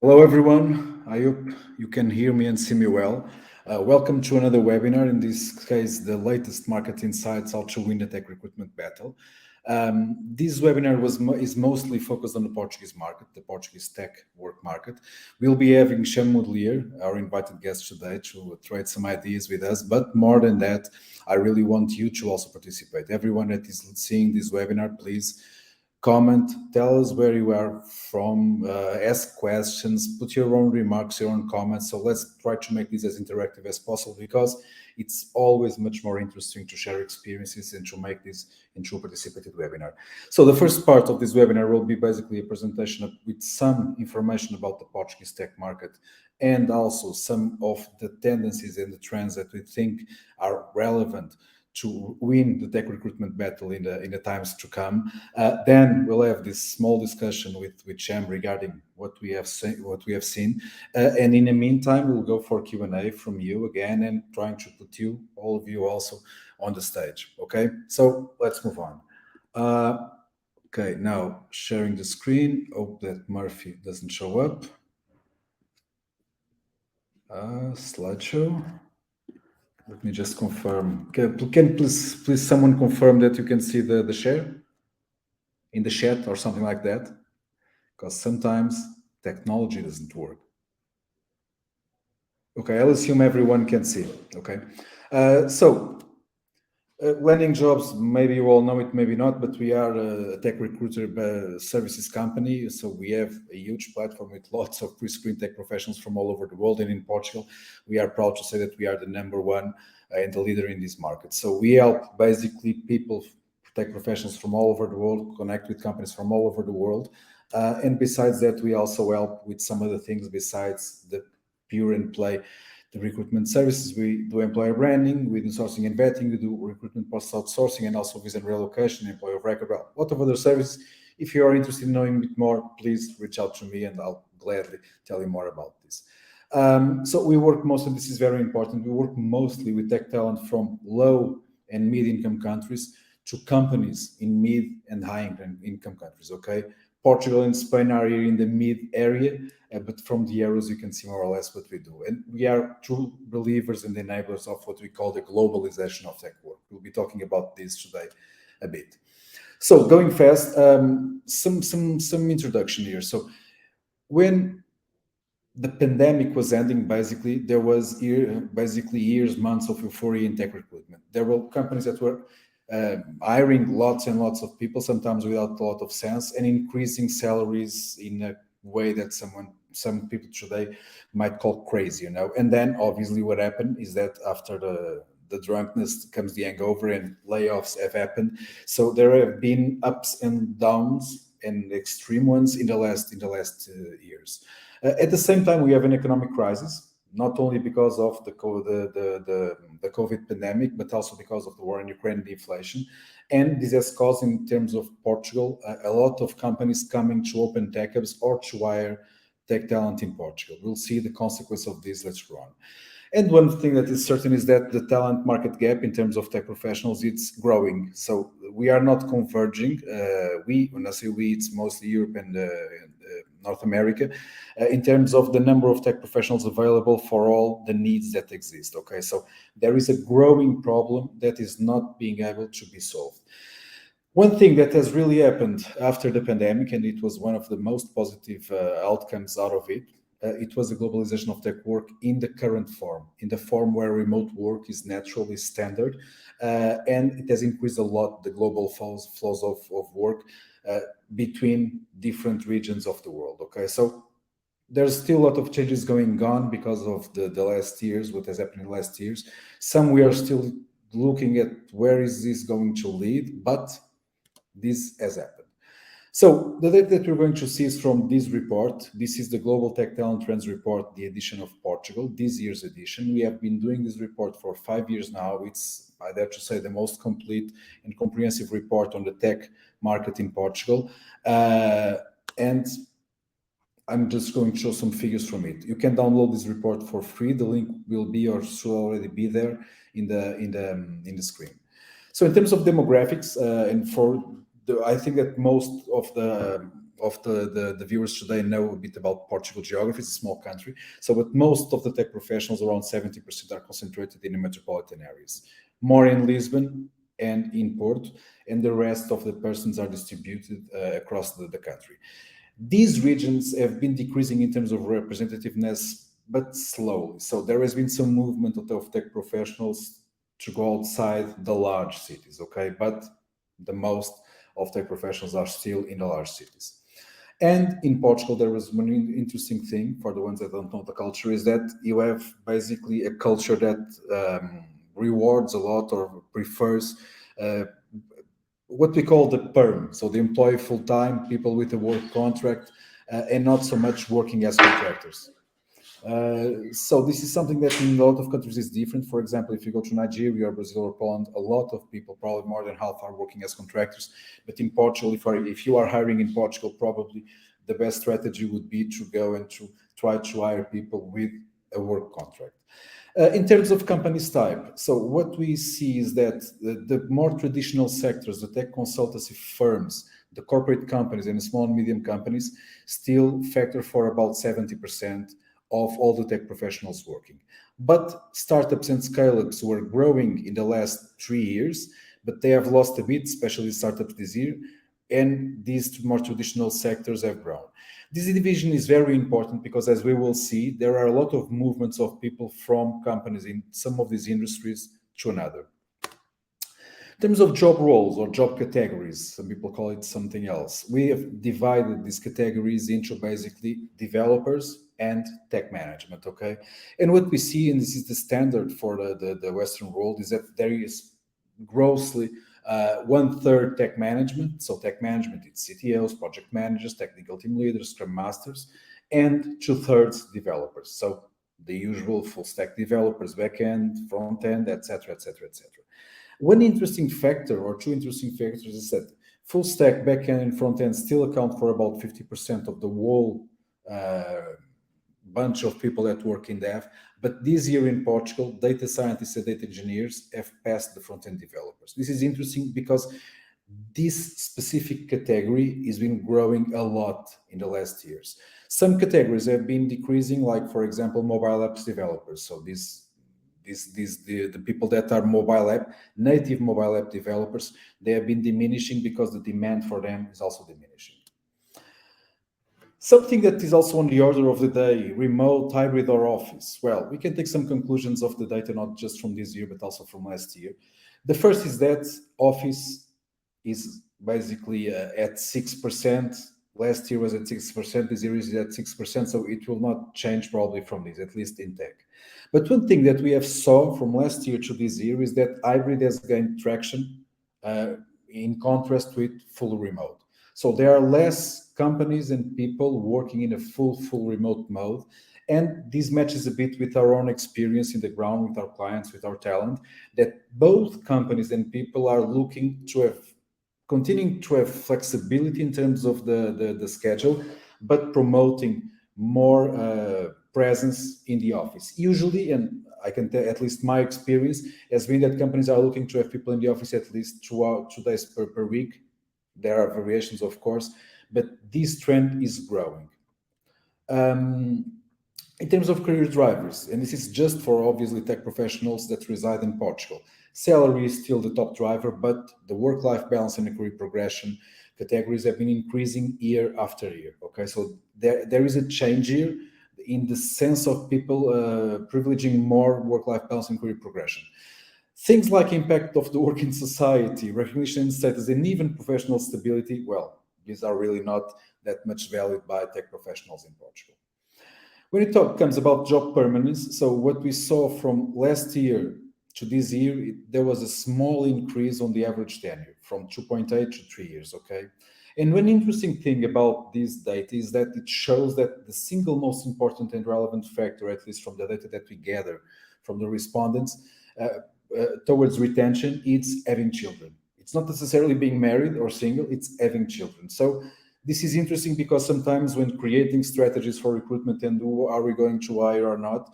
Hello, everyone. I hope you can hear me and see me well. Welcome to another webinar. In this case, the latest market insights how to win the tech recruitment battle. This webinar is mostly focused on the Portuguese market, the Portuguese tech work market. We'll be having Shem Mudlier, our invited guest today, to trade some ideas with us. But more than that, I really want you to also participate. Everyone that is seeing this webinar, please comment, tell us where you are from, ask questions, put your own remarks, your own comments. So let's try to make this as interactive as possible, because it's always much more interesting to share experiences and to make this into a participated webinar. So the first part of this webinar will be basically a presentation with some information about the Portuguese tech market, and also some of the tendencies and the trends that we think are relevant to win the tech recruitment battle in the times to come. Then we'll have this small discussion with Shem regarding what we have seen, and in the meantime we'll go for Q&A from you again, and trying to put all of you also on the stage. Okay, so let's move on. Okay, now sharing the screen. Hope that Murphy doesn't show up. Slideshow. Let me just confirm. Can please someone confirm that you can see the share in the chat or something like that? Because sometimes technology doesn't work. Okay, I'll assume everyone can see. Okay, Landing.Jobs, maybe you all know it, maybe not, but we are a tech recruiter services company. So we have a huge platform with lots of pre-screened tech professionals from all over the world. And in Portugal, we are proud to say that we are the number one and the leader in this market. So we help basically people, tech professionals from all over the world, connect with companies from all over the world. And besides that, we also help with some other things besides the pure and play the recruitment services. We do employer branding, we do sourcing and vetting, we do recruitment post outsourcing, and also visa and relocation, employer of record, a lot of other services. If you are interested in knowing a bit more, please reach out to me and I'll gladly tell you more about this. So we work mostly, this is very important, we work mostly with tech talent from low and mid-income countries to companies in mid and high income countries, okay? Portugal and Spain are here in the mid area, but from the arrows you can see more or less what we do. And we are true believers and enablers of what we call the globalization of tech work. We'll be talking about this today a bit. So going fast, some introduction here. So when the pandemic was ending, basically, there was years, months of euphoria in tech recruitment. There were companies that were hiring lots and lots of people, sometimes without a lot of sense, and increasing salaries in a way that some people today might call crazy, you know. And then obviously what happened is that after the drunkenness comes the hangover, and layoffs have happened. So there have been ups and downs and extreme ones in the last years. At the same time, we have an economic crisis, not only because of the COVID pandemic, but also because of the war in Ukraine and the inflation. And this has caused, in terms of Portugal, a lot of companies coming to open tech hubs or to hire tech talent in Portugal. We'll see the consequence of this later on. And one thing that is certain is that the talent market gap in terms of tech professionals, it's growing. So we are not converging. When I say we, it's mostly Europe and North America, in terms of the number of tech professionals available for all the needs that exist. Okay, so there is a growing problem that is not being able to be solved. One thing that has really happened after the pandemic, and it was one of the most positive outcomes out of it, it was the globalization of tech work in the current form, in the form where remote work is naturally standard, and it has increased a lot the global flows of work between different regions of the world. Okay, so there's still a lot of changes going on because of the last years, what has happened in the last years. Some we are still looking at where is this going to lead, but this has happened. So the data that we're going to see is from this report. This is the Global Tech Talent Trends Report, the edition of Portugal, this year's edition. We have been doing this report for 5 years now. It's, I dare to say, the most complete and comprehensive report on the tech market in Portugal. And I'm just going to show some figures from it. You can download this report for free. The link will be or should already be there in the screen. So in terms of demographics, and I think that most of the the viewers today know a bit about Portugal geography. It's a small country. So, but most of the tech professionals, around 70%, are concentrated in the metropolitan areas, more in Lisbon and in Porto, and the rest of the persons are distributed across the country. These regions have been decreasing in terms of representativeness, but slowly. So there has been some movement of tech professionals to go outside the large cities, okay? But the most of tech professionals are still in the large cities. And in Portugal, there was one interesting thing for the ones that don't know the culture is that you have basically a culture that rewards a lot or prefers uh, what we call the perm, so the employee full time, people with a work contract, and not so much working as contractors. So this is something that in a lot of countries is different. For example, if you go to Nigeria or Brazil or Poland, a lot of people, probably more than half, are working as contractors. But in Portugal, if you are hiring in Portugal, probably the best strategy would be to go and to try to hire people with a work contract. In terms of companies type, so what we see is that the more traditional sectors, the tech consultancy firms, the corporate companies and small and medium companies still factor for about 70% of all the tech professionals working. But startups and scale-ups were growing in the last 3 years, but they have lost a bit, especially startups this year, and these more traditional sectors have grown. This division is very important because, as we will see, there are a lot of movements of people from companies in some of these industries to another. In terms of job roles or job categories, some people call it something else. We have divided these categories into basically developers and tech management, okay? And what we see, and this is the standard for the Western world, is that there is grossly one third tech management. So tech management, it's CTOs, project managers, technical team leaders, scrum masters, and 2/3 developers. So the usual full stack developers, backend, front end, etc., etc., etc. One interesting factor, or two interesting factors, is that full stack, backend, and front end still account for about 50% of the whole bunch of people that work in dev. But this year in Portugal, data scientists and data engineers have passed the front end developers. This is interesting because this specific category has been growing a lot in the last years. Some categories have been decreasing, like, for example, mobile apps developers. So the people that are native mobile app developers, they have been diminishing because the demand for them is also diminishing. Something that is also on the order of the day, remote, hybrid, or office. Well, we can take some conclusions of the data, not just from this year, but also from last year. The first is that office is basically at 6%. Last year was at 6%, this year is at 6%, so it will not change probably from this, at least in tech. But one thing that we have saw from last year to this year is that hybrid has gained traction in contrast with full remote. So there are less companies and people working in a full remote mode. And this matches a bit with our own experience in the ground, with our clients, with our talent, that both companies and people are looking to continuing to have flexibility in terms of the schedule, but promoting more presence in the office. Usually, and I can tell, at least my experience has been that companies are looking to have people in the office at least 2 days per week. There are variations, of course, but this trend is growing. In terms of career drivers, and this is just for obviously tech professionals that reside in Portugal, salary is still the top driver, but the work-life balance and the career progression categories have been increasing year after year. Okay, so there is a change here in the sense of people privileging more work-life balance and career progression. Things like impact of the work in society, recognition, status, and even professional stability, well, these are really not that much valued by tech professionals in Portugal. When it comes about job permanence, so what we saw from last year to this year, there was a small increase on the average tenure from 2.8 to 3 years, okay? And one interesting thing about this data is that it shows that the single most important and relevant factor, at least from the data that we gather from the respondents, towards retention, it's having children. It's not necessarily being married or single, it's having children. So this is interesting because sometimes when creating strategies for recruitment and who are we going to hire or not,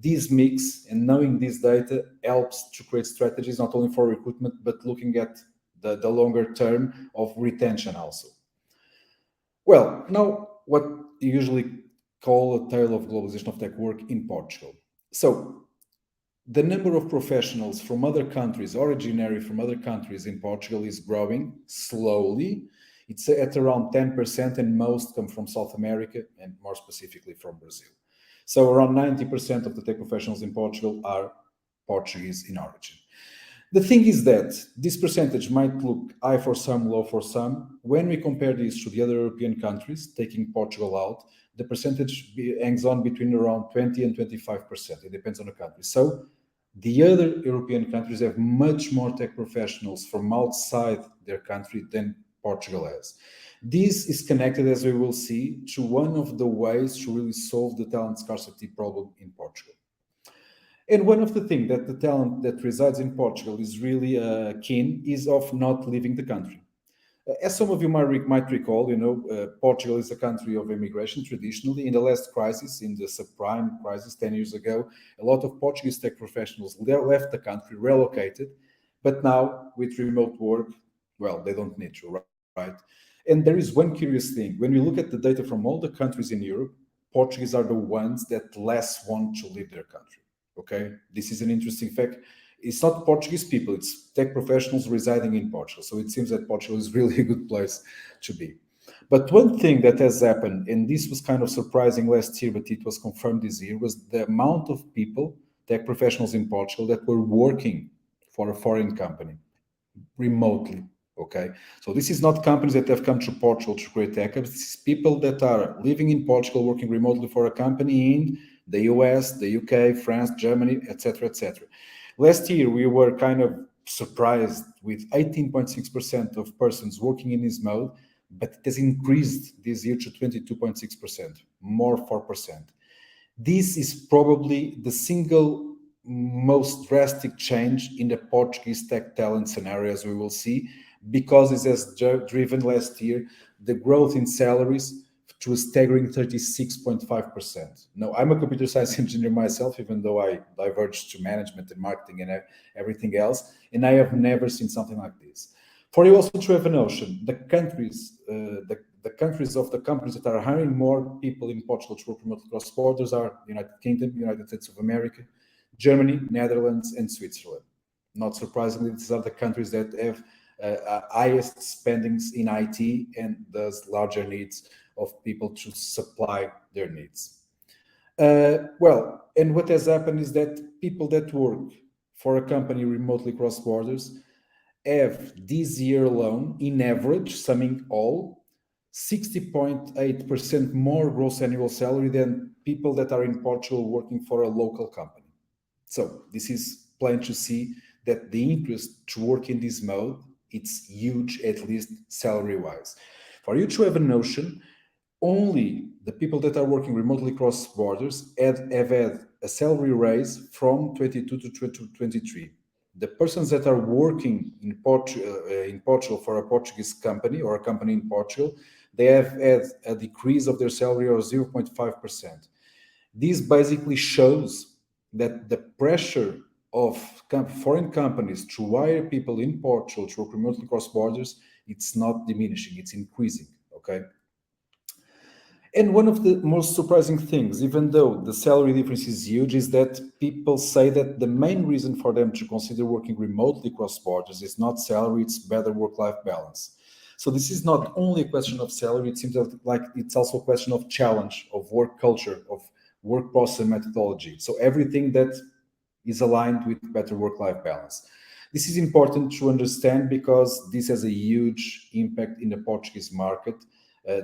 this mix and knowing this data helps to create strategies not only for recruitment, but looking at the longer term of retention also. Well, now what you usually call a tale of globalization of tech work in Portugal. So the number of professionals from other countries, originary from other countries in Portugal, is growing slowly. It's at around 10%, and most come from South America and more specifically from Brazil. So around 90% of the tech professionals in Portugal are Portuguese in origin. The thing is that this percentage might look high for some, low for some. When we compare this to the other European countries, taking Portugal out, the percentage hangs on between around 20 and 25%. It depends on the country. So the other European countries have much more tech professionals from outside their country than Portugal has. This is connected, as we will see, to one of the ways to really solve the talent scarcity problem in Portugal. And one of the things that the talent that resides in Portugal is really keen is of not leaving the country. As some of you might recall, Portugal is a country of immigration traditionally. In the last crisis, in the subprime crisis 10 years ago, a lot of Portuguese tech professionals left the country, relocated, but now with remote work, well, they don't need to, right? And there is one curious thing. When we look at the data from all the countries in Europe, Portuguese are the ones that less want to leave their country. Okay, this is an interesting fact. It's not Portuguese people, it's tech professionals residing in Portugal. So it seems that Portugal is really a good place to be. But one thing that has happened, and this was kind of surprising last year, but it was confirmed this year, was the amount of people, tech professionals in Portugal, that were working for a foreign company remotely. Okay, so this is not companies that have come to Portugal to create tech hubs. This is people that are living in Portugal, working remotely for a company in the US, the UK, France, Germany, etc., etc. Last year, we were kind of surprised with 18.6% of persons working in this mode, but it has increased this year to 22.6%, more 4%. This is probably the single most drastic change in the Portuguese tech talent scenario, as we will see, because it has driven last year the growth in salaries to a staggering 36.5%. Now, I'm a computer science engineer myself, even though I diverged to management and marketing and everything else, and I have never seen something like this. For you also to have a notion, the countries of the companies that are hiring more people in Portugal to work remotely across borders are United Kingdom, United States of America, Germany, Netherlands, and Switzerland. Not surprisingly, these are the countries that have highest spendings in IT and thus larger needs of people to supply their needs. And what has happened is that people that work for a company remotely cross borders have this year alone, in average, summing all, 60.8% more gross annual salary than people that are in Portugal working for a local company. So this is plain to see that the interest to work in this mode, it's huge, at least salary-wise. For you to have a notion, only the people that are working remotely across borders have had a salary raise from 22 to 2023. The persons that are working in Portugal for a Portuguese company or a company in Portugal, they have had a decrease of their salary of 0.5%. This basically shows that the pressure of foreign companies to hire people in Portugal to work remotely across borders, it's not diminishing, it's increasing, okay? And one of the most surprising things, even though the salary difference is huge, is that people say that the main reason for them to consider working remotely across borders is not salary, it's better work-life balance. So this is not only a question of salary, it seems like it's also a question of challenge, of work culture, of work process and methodology. So everything that is aligned with better work-life balance. This is important to understand because this has a huge impact in the Portuguese market,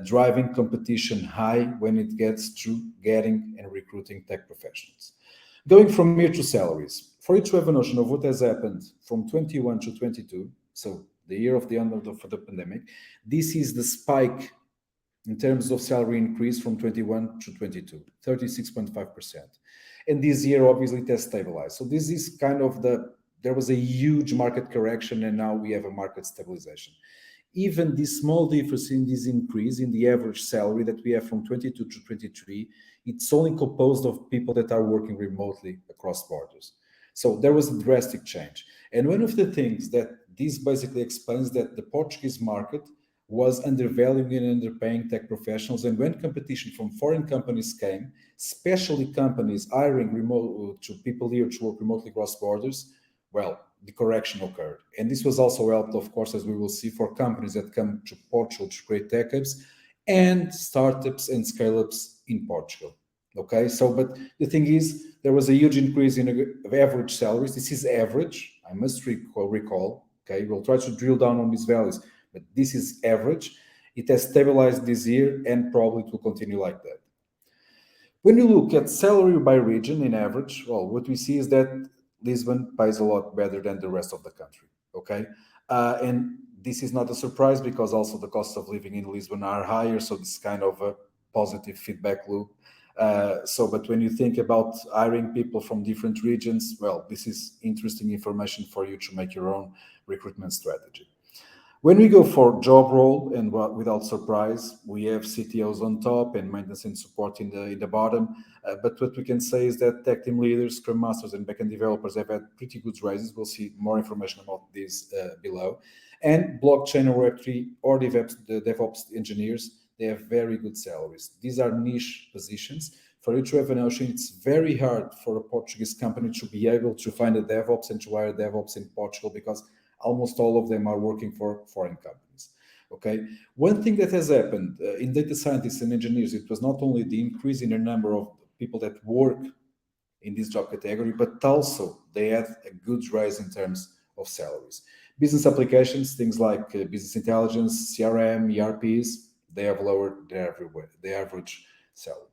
driving competition high when it gets to getting and recruiting tech professionals. Going from here to salaries, for you to have a notion of what has happened from 21 to 22, so the year of the end of the pandemic, this is the spike in terms of salary increase from 21 to 22, 36.5%. And this year, obviously, it has stabilized. So this is kind of there was a huge market correction and now we have a market stabilization. Even this small difference in this increase in the average salary that we have from 22 to 23, it's only composed of people that are working remotely across borders. So there was a drastic change. And one of the things that this basically explains that the Portuguese market was undervaluing and underpaying tech professionals. And when competition from foreign companies came, especially companies hiring remote to people here to work remotely across borders, well, the correction occurred. And this was also helped, of course, as we will see, for companies that come to Portugal to create tech hubs and startups and scale ups in Portugal. Okay, so but the thing is, there was a huge increase in average salaries. This is average, I must recall. Okay, we'll try to drill down on these values, but this is average. It has stabilized this year and probably it will continue like that. When you look at salary by region in average, well, what we see is that Lisbon pays a lot better than the rest of the country. Okay, and this is not a surprise because also the cost of living in Lisbon are higher, so this is kind of a positive feedback loop. But when you think about hiring people from different regions, well, this is interesting information for you to make your own recruitment strategy. When we go for job role, and without surprise, we have CTOs on top and maintenance and support in the bottom. But what we can say is that tech team leaders, Scrum Masters, and backend developers have had pretty good raises. We'll see more information about this below. And blockchain or Web3 or the DevOps engineers, they have very good salaries. These are niche positions. For you to have a notion, it's very hard for a Portuguese company to be able to find a DevOps and to hire DevOps in Portugal because almost all of them are working for foreign companies. Okay, one thing that has happened in data scientists and engineers, it was not only the increase in the number of people that work in this job category, but also they had a good rise in terms of salaries. Business applications, things like business intelligence, CRM, ERPs, they have lowered the average salary.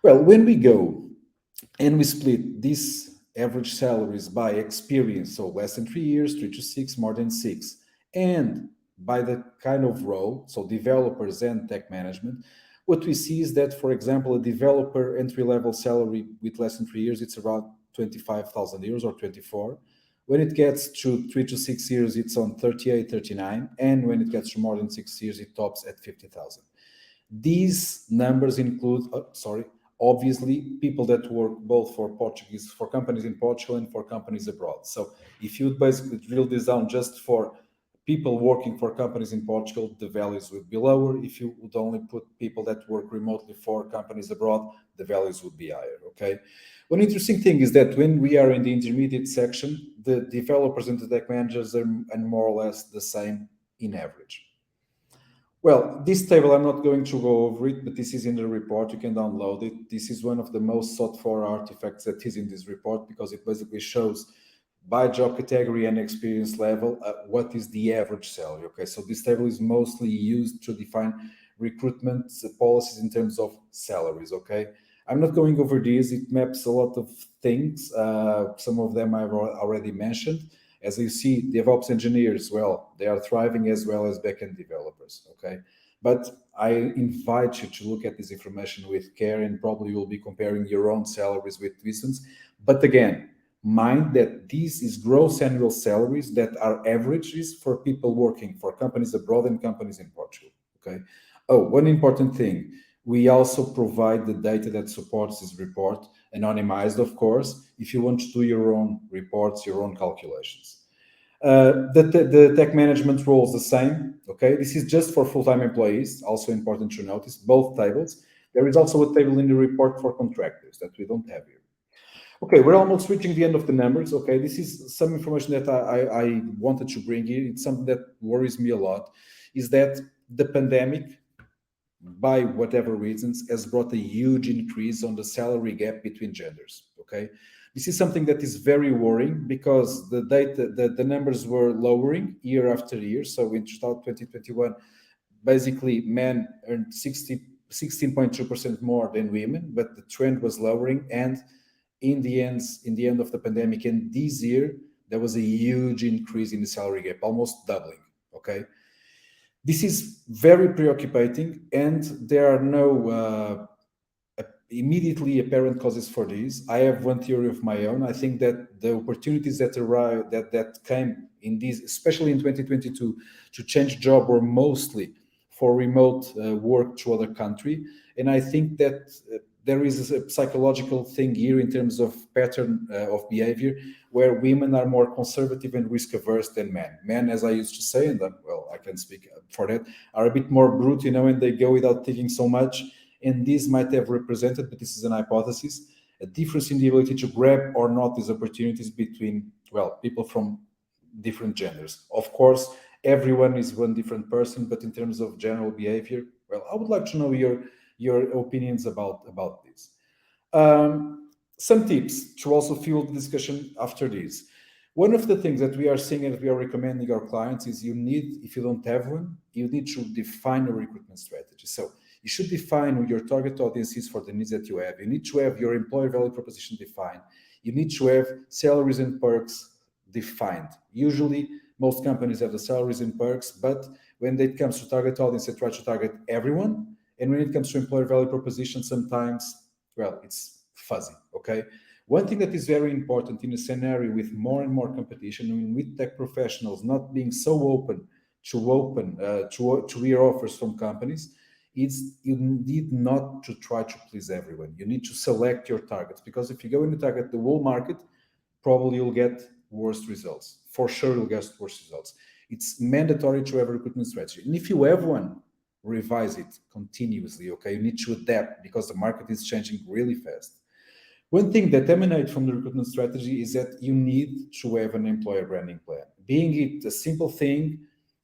Well, when we go and we split these average salaries by experience, so less than 3 years, 3 to 6, more than 6, and by the kind of role, so developers and tech management, what we see is that, for example, a developer entry-level salary with less than 3 years, it's around 25,000 euros or 24. When it gets to 3 to 6 years, it's on 38, 39, and when it gets to more than 6 years, it tops at 50,000. These numbers include, obviously, people that work both for companies in Portugal and for companies abroad. So if you basically drill this down just for people working for companies in Portugal, the values would be lower. If you would only put people that work remotely for companies abroad, the values would be higher, okay? One interesting thing is that when we are in the intermediate section, the developers and the tech managers are more or less the same in average. Well, this table, I'm not going to go over it, but this is in the report. You can download it. This is one of the most sought for artifacts that is in this report because it basically shows by job category and experience level what is the average salary. Okay, so this table is mostly used to define recruitment policies in terms of salaries. Okay, I'm not going over these. It maps a lot of things. Some of them I've already mentioned. As you see, DevOps engineers, well, they are thriving as well as backend developers, okay? But I invite you to look at this information with care and probably you'll be comparing your own salaries with these ones. But again, mind that this is gross annual salaries that are averages for people working for companies abroad and companies in Portugal, okay? Oh, one important thing, we also provide the data that supports this report, anonymized, of course, if you want to do your own reports, your own calculations. The tech management role is the same, okay? This is just for full-time employees, also important to notice, both tables. There is also a table in the report for contractors that we don't have here. Okay, we're almost reaching the end of the numbers, okay? This is some information that I wanted to bring here. It's something that worries me a lot, is that the pandemic, by whatever reasons, has brought a huge increase on the salary gap between genders, okay? This is something that is very worrying because the data, the numbers were lowering year after year. So in 2021, basically men earned 16.2% more than women, but the trend was lowering. And in the end of the pandemic, and this year, there was a huge increase in the salary gap, almost doubling, okay? This is very preoccupating, and there are no immediately apparent causes for this. I have one theory of my own. I think that the opportunities that arrived, that came in these, especially in 2022, to change job were mostly for remote work to other country, and I think that there is a psychological thing here in terms of pattern of behavior, where women are more conservative and risk averse than men. Men, as I used to say, and well, I can speak for that, are a bit more brute, and they go without thinking so much. And this might have represented, but this is an hypothesis, a difference in the ability to grab or not these opportunities between, well, people from different genders. Of course, everyone is one different person, but in terms of general behavior, well, I would like to know your opinions about this. Some tips to also fuel the discussion after this. One of the things that we are seeing and that we are recommending our clients is if you don't have one, you need to define a recruitment strategy. So you should define who your target audience is for the needs that you have. You need to have your employer value proposition defined. You need to have salaries and perks defined. Usually, most companies have the salaries and perks, but when it comes to target audience, they try to target everyone. And when it comes to employer value proposition, sometimes, well, it's fuzzy, okay? One thing that is very important in a scenario with more and more competition, and with tech professionals not being so open to hear offers from companies, is you need not to try to please everyone. You need to select your targets, because if you go in to target the whole market, probably you'll get worse results. For sure, you'll get worse results. It's mandatory to have a recruitment strategy. And if you have one, revise it continuously, okay? You need to adapt because the market is changing really fast. One thing that emanates from the recruitment strategy is that you need to have an employer branding plan. Being it a simple thing,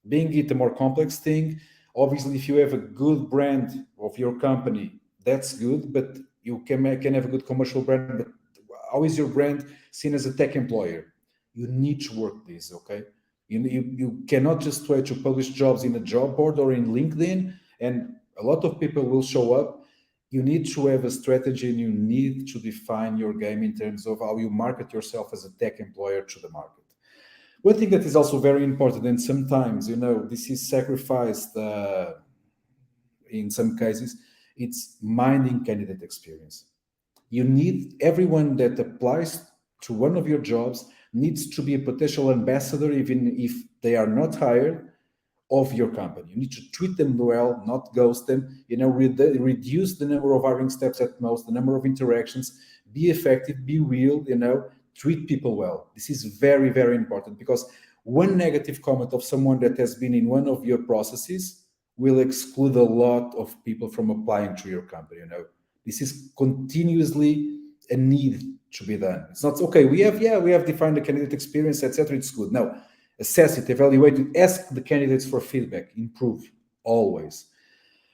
being it a more complex thing, obviously, if you have a good brand of your company, that's good, but you can have a good commercial brand, but how is your brand seen as a tech employer? You need to work this, okay? You cannot just try to publish jobs in a job board or in LinkedIn, and a lot of people will show up. You need to have a strategy, and you need to define your game in terms of how you market yourself as a tech employer to the market. One thing that is also very important, and sometimes, this is sacrificed in some cases, it's minding candidate experience. You need everyone that applies to one of your jobs needs to be a potential ambassador, even if they are not hired, of your company. You need to treat them well, not ghost them, reduce the number of hiring steps at most, the number of interactions, be effective, be real, treat people well. This is very, very important, because one negative comment of someone that has been in one of your processes will exclude a lot of people from applying to your company. This is continuously a need to be done. It's not okay. We have defined the candidate experience, etc. It's good. No, assess it, evaluate it, ask the candidates for feedback, improve always.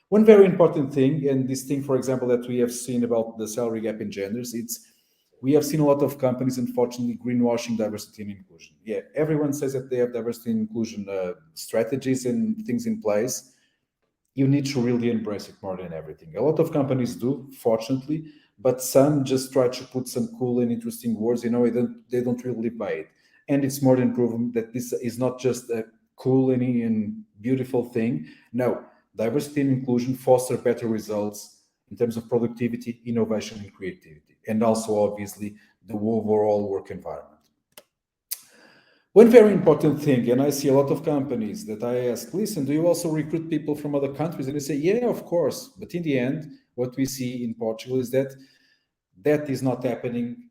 One very important thing, and this thing, for example, that we have seen about the salary gap in genders, we have seen a lot of companies, unfortunately, greenwashing diversity and inclusion. Yeah, everyone says that they have diversity and inclusion strategies and things in place. You need to really embrace it more than everything. A lot of companies do, fortunately, but some just try to put some cool and interesting words. They don't really live by it. And it's more than proven that this is not just a cool and beautiful thing. No, diversity and inclusion foster better results in terms of productivity, innovation, and creativity, and also, obviously, the overall work environment. One very important thing, and I see a lot of companies that I ask, listen, do you also recruit people from other countries? And they say, yeah, of course. But in the end, what we see in Portugal is that is not happening.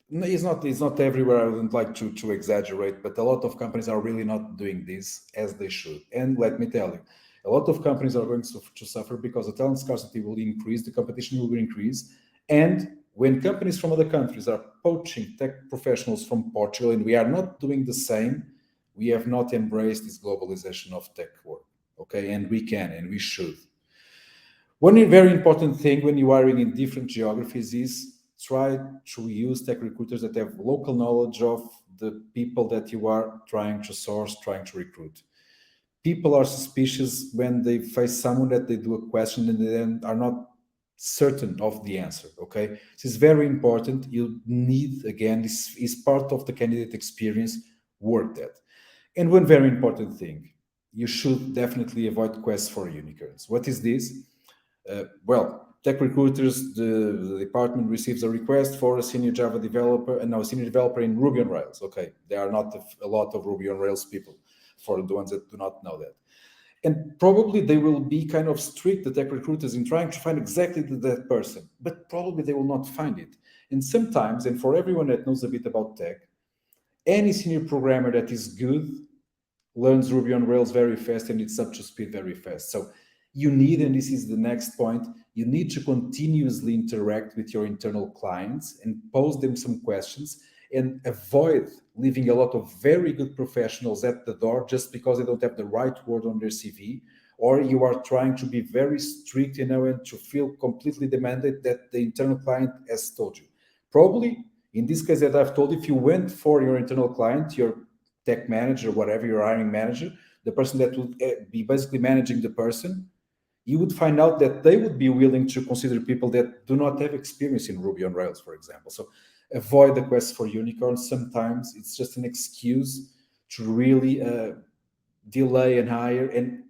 It's not everywhere. I wouldn't like to exaggerate, but a lot of companies are really not doing this as they should. And let me tell you, a lot of companies are going to suffer because the talent scarcity will increase, the competition will increase, and when companies from other countries are poaching tech professionals from Portugal, and we are not doing the same, we have not embraced this globalization of tech work, okay? And we can, and we should. One very important thing when you are in different geographies is try to use tech recruiters that have local knowledge of the people that you are trying to source, trying to recruit. People are suspicious when they face someone that they do a question and then are not certain of the answer, okay? This is very important. You need, again, this is part of the candidate experience, work that. And one very important thing, you should definitely avoid quests for unicorns. What is this? Tech recruiters, the department receives a request for a senior Java developer, and now a senior developer in Ruby on Rails. Okay, there are not a lot of Ruby on Rails people, for the ones that do not know that. And probably they will be kind of strict, the tech recruiters, in trying to find exactly that person, but probably they will not find it. And sometimes, and for everyone that knows a bit about tech, any senior programmer that is good learns Ruby on Rails very fast and it's up to speed very fast. So you need, and this is the next point, you need to continuously interact with your internal clients and pose them some questions and avoid leaving a lot of very good professionals at the door just because they don't have the right word on their CV, or you are trying to be very strict, and to feel completely demanded that the internal client has told you. Probably in this case that I've told, if you went for your internal client, your tech manager, whatever, your hiring manager, the person that would be basically managing the person, you would find out that they would be willing to consider people that do not have experience in Ruby on Rails, for example. So avoid the quest for unicorns. Sometimes it's just an excuse to really delay and hire. And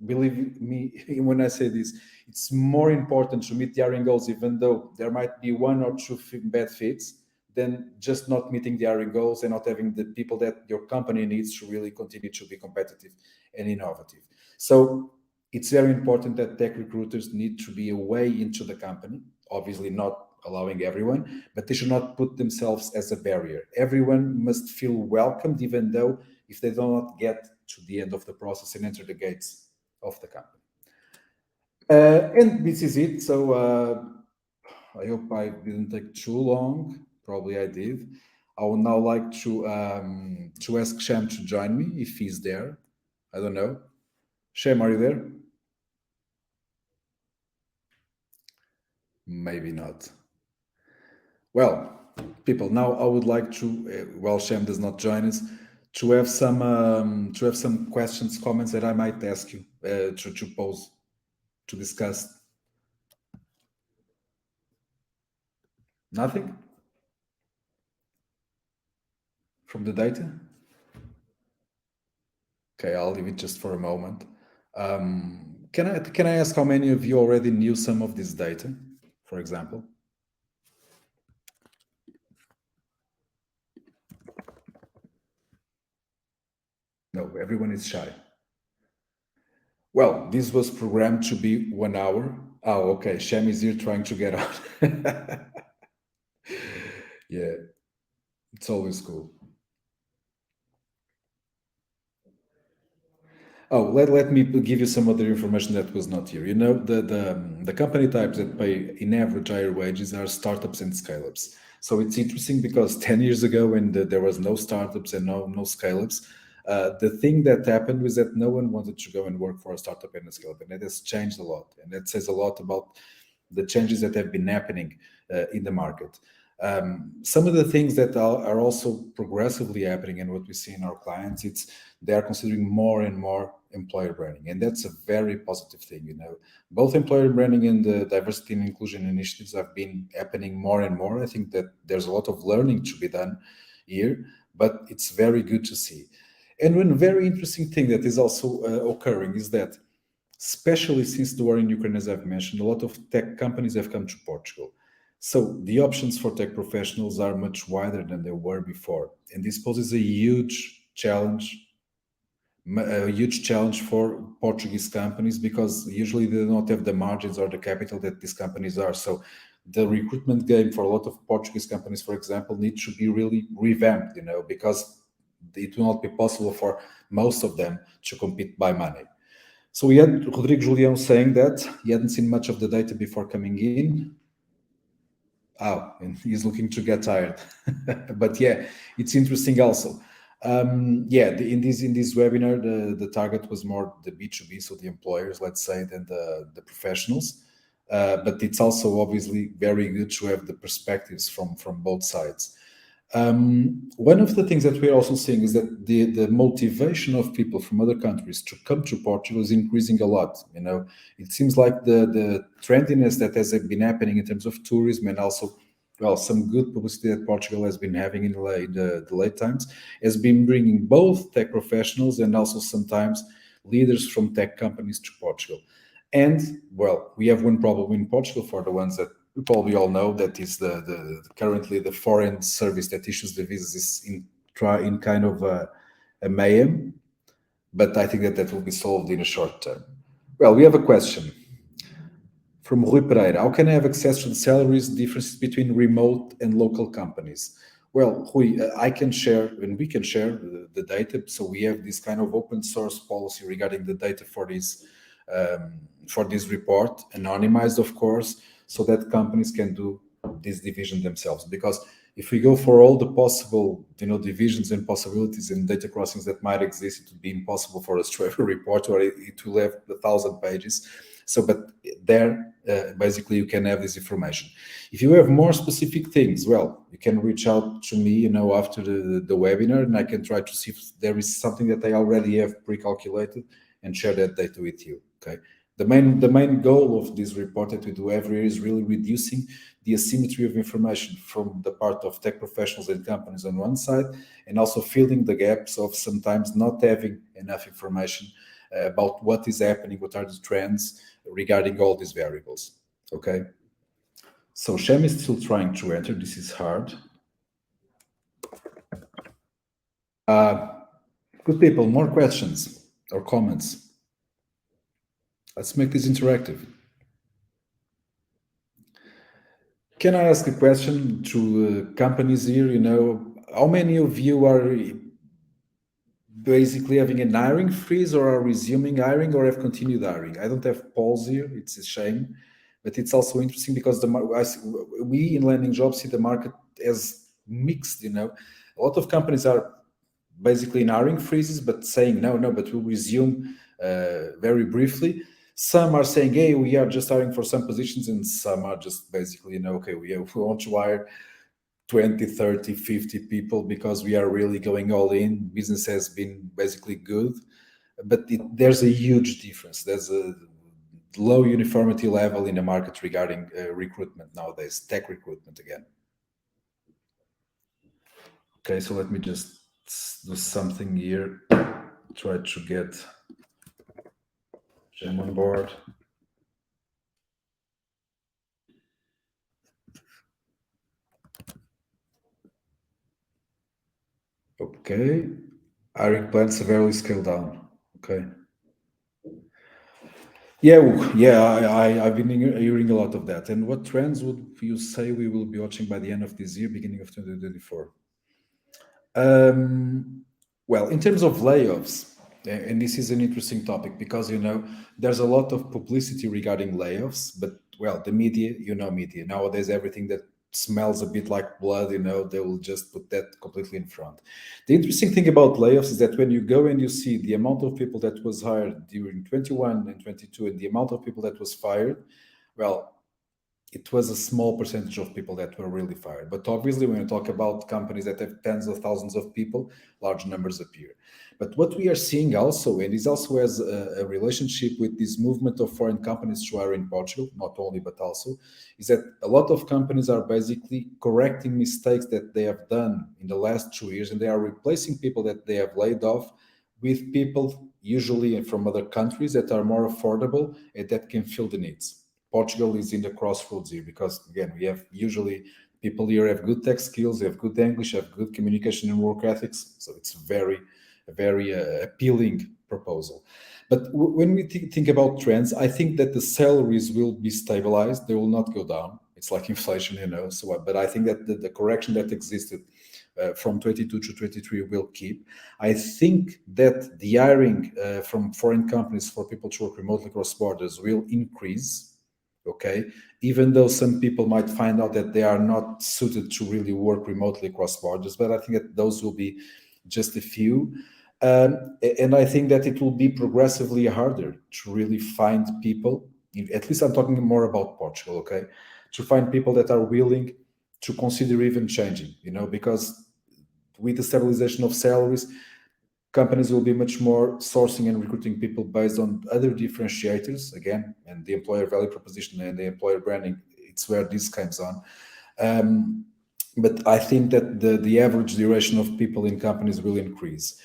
believe me, when I say this, it's more important to meet the hiring goals, even though there might be one or two bad fits, than just not meeting the hiring goals and not having the people that your company needs to really continue to be competitive and innovative. So it's very important that tech recruiters need to be a way into the company, obviously not allowing everyone, but they should not put themselves as a barrier. Everyone must feel welcomed, even though if they do not get to the end of the process and enter the gates of the company. And this is it. So I hope I didn't take too long. Probably I did. I would now like to ask Sham to join me if he's there. I don't know. Sham, are you there? Maybe not. Well, people, now I would like to, while Shem does not join us, to have some questions, comments that I might ask you to pose, to discuss. Nothing from the data. Okay, I'll leave it just for a moment. Can I ask how many of you already knew some of this data, for example? No, everyone is shy. Well, this was programmed to be 1 hour. Oh, okay. Shem is here trying to get out. Yeah, it's always cool. Oh, let me give you some other information that was not here. The company types that pay in average higher wages are startups and scale-ups. So it's interesting because 10 years ago, when there was no startups and no scale-ups, the thing that happened was that no one wanted to go and work for a startup and a scale-up, and that has changed a lot. And that says a lot about the changes that have been happening in the market. Some of the things that are also progressively happening, and what we see in our clients, it's they are considering more and more employer branding, and that's a very positive thing. Both employer branding and the diversity and inclusion initiatives have been happening more and more. I think that there's a lot of learning to be done here, but it's very good to see. And one very interesting thing that is also occurring is that, especially since the war in Ukraine, as I've mentioned, a lot of tech companies have come to Portugal. So the options for tech professionals are much wider than they were before. And this poses a huge challenge for Portuguese companies, because usually they do not have the margins or the capital that these companies are. So the recruitment game for a lot of Portuguese companies, for example, needs to be really revamped, because it will not be possible for most of them to compete by money. So we had Rodrigo Julião saying that he hadn't seen much of the data before coming in. Oh, and he's looking to get tired. But yeah, it's interesting also. In this webinar, the target was more the B2B, so the employers, let's say, than the professionals. But it's also obviously very good to have the perspectives from both sides. One of the things that we're also seeing is that the motivation of people from other countries to come to Portugal is increasing a lot. It seems like the trendiness that has been happening in terms of tourism, and also, well, some good publicity that Portugal has been having in the late times, has been bringing both tech professionals and also sometimes leaders from tech companies to Portugal. And, well, we have one problem in Portugal, for the ones that we probably all know, that is the currently the foreign service that issues the visas is in kind of a mayhem. but I think that that will be solved in a short term. Well, we have a question from Rui Pereira. How can I have access to the salaries differences between remote and local companies? Well, Rui, I can share and we can share the data. So we have this kind of open source policy regarding the data for this report, anonymized, of course, so that companies can do this division themselves. Because if we go for all the possible, divisions and possibilities and data crossings that might exist, it would be impossible for us to have a report, or it will have 1,000 pages. So, but there, basically, you can have this information. If you have more specific things, well, you can reach out to me, after the webinar, and I can try to see if there is something that I already have pre-calculated and share that data with you. Okay. The main goal of this report that we do every year is really reducing the asymmetry of information from the part of tech professionals and companies on one side, and also filling the gaps of sometimes not having enough information about what is happening, what are the trends regarding all these variables. Okay. So Shem is still trying to enter. This is hard. Good people, more questions or comments? Let's make this interactive. Can I ask a question to companies here? How many of you are basically having an hiring freeze, or are resuming hiring, or have continued hiring? I don't have polls here. It's a shame, but it's also interesting because we in Landing.Jobs see the market as mixed. A lot of companies are basically in hiring freezes, but saying no, but we'll resume very briefly. Some are saying, hey, we are just hiring for some positions, and some are just basically, okay, we want to hire 20, 30, 50 people because we are really going all in. Business has been basically good, but there's a huge difference. There's a low uniformity level in the market regarding recruitment nowadays, tech recruitment again. Okay, so let me just do something here. Try to get Jem on board. Okay, hiring plans severely scaled down. Okay. I've been hearing a lot of that. And what trends would you say we will be watching by the end of this year, beginning of 2024? Well, in terms of layoffs, and this is an interesting topic because, there's a lot of publicity regarding layoffs, but, well, the media, media. Nowadays, everything that smells a bit like blood, they will just put that completely in front. The interesting thing about layoffs is that when you go and you see the amount of people that was hired during 21 and 22 and the amount of people that was fired, well, it was a small percentage of people that were really fired. But obviously, when you talk about companies that have tens of thousands of people, large numbers appear. But what we are seeing also, and this also has a relationship with this movement of foreign companies to hire in Portugal, not only, but also, is that a lot of companies are basically correcting mistakes that they have done in the last 2 years, and they are replacing people that they have laid off with people usually from other countries that are more affordable and that can fill the needs. Portugal is in the crossroads here because, again, we have usually people here have good tech skills, they have good English, have good communication and work ethics. So it's a very appealing proposal. But when we think about trends, I think that the salaries will be stabilized. They will not go down. It's like inflation, So, but I think that the correction that existed from 22 to 23 will keep. I think that the hiring from foreign companies for people to work remotely across borders will increase. Okay, even though some people might find out that they are not suited to really work remotely across borders, but I think that those will be just a few. And I think that it will be progressively harder to really find people, at least I'm talking more about Portugal, okay, to find people that are willing to consider even changing, because with the stabilization of salaries, companies will be much more sourcing and recruiting people based on other differentiators, again, and the employer value proposition and the employer branding, it's where this comes on. But I think that the average duration of people in companies will increase.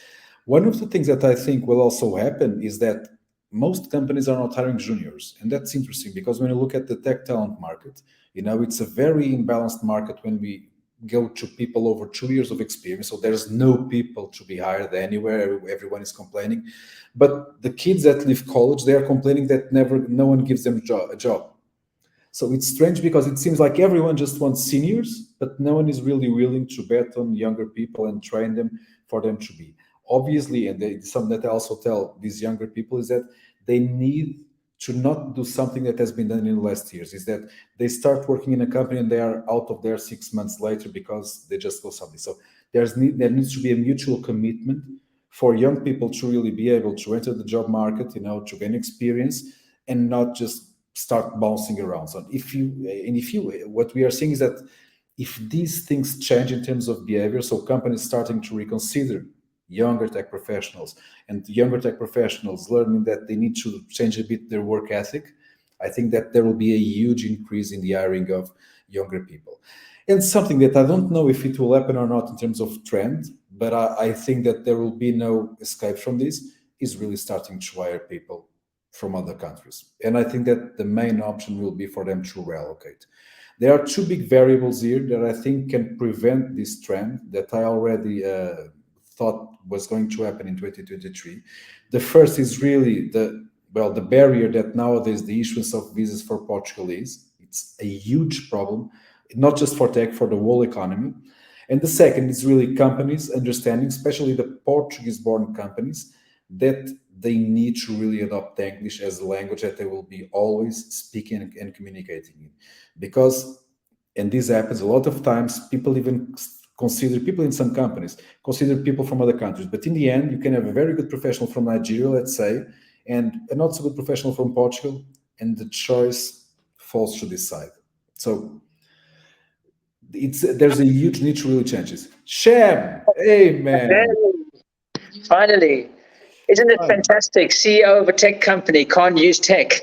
One of the things that I think will also happen is that most companies are not hiring juniors. And that's interesting because when you look at the tech talent market, it's a very imbalanced market when we go to people over 2 years of experience. So there's no people to be hired anywhere. Everyone is complaining. But the kids that leave college, they are complaining that no one gives them a job. So it's strange because it seems like everyone just wants seniors, but no one is really willing to bet on younger people and train them for them to be. Obviously, and something that I also tell these younger people is that they need to not do something that has been done in the last years, is that they start working in a company and they are out of there 6 months later because they just go something. So there needs to be a mutual commitment for young people to really be able to enter the job market, to gain experience and not just start bouncing around. So what we are seeing is that if these things change in terms of behavior, so companies starting to reconsider younger tech professionals and younger tech professionals learning that they need to change a bit their work ethic, I think that there will be a huge increase in the hiring of younger people. And something that I don't know if it will happen or not in terms of trend, but I think that there will be no escape from this, is really starting to hire people from other countries. And I think that the main option will be for them to relocate. There are two big variables here that I think can prevent this trend that I already thought was going to happen in 2023. The first is really the barrier that nowadays the issuance of visas for Portugal is. It's a huge problem, not just for tech, for the whole economy. And the second is really companies understanding, especially the Portuguese-born companies, that they need to really adopt English as a language that they will be always speaking and communicating in. Because, and this happens a lot of times, people even consider, people in some companies consider people from other countries. But in the end, you can have a very good professional from Nigeria, let's say, and a not so good professional from Portugal, and the choice falls to this side. So there's a huge need to really change this. Shem, hey man. Finally. Isn't it fantastic? CEO of a tech company can't use tech.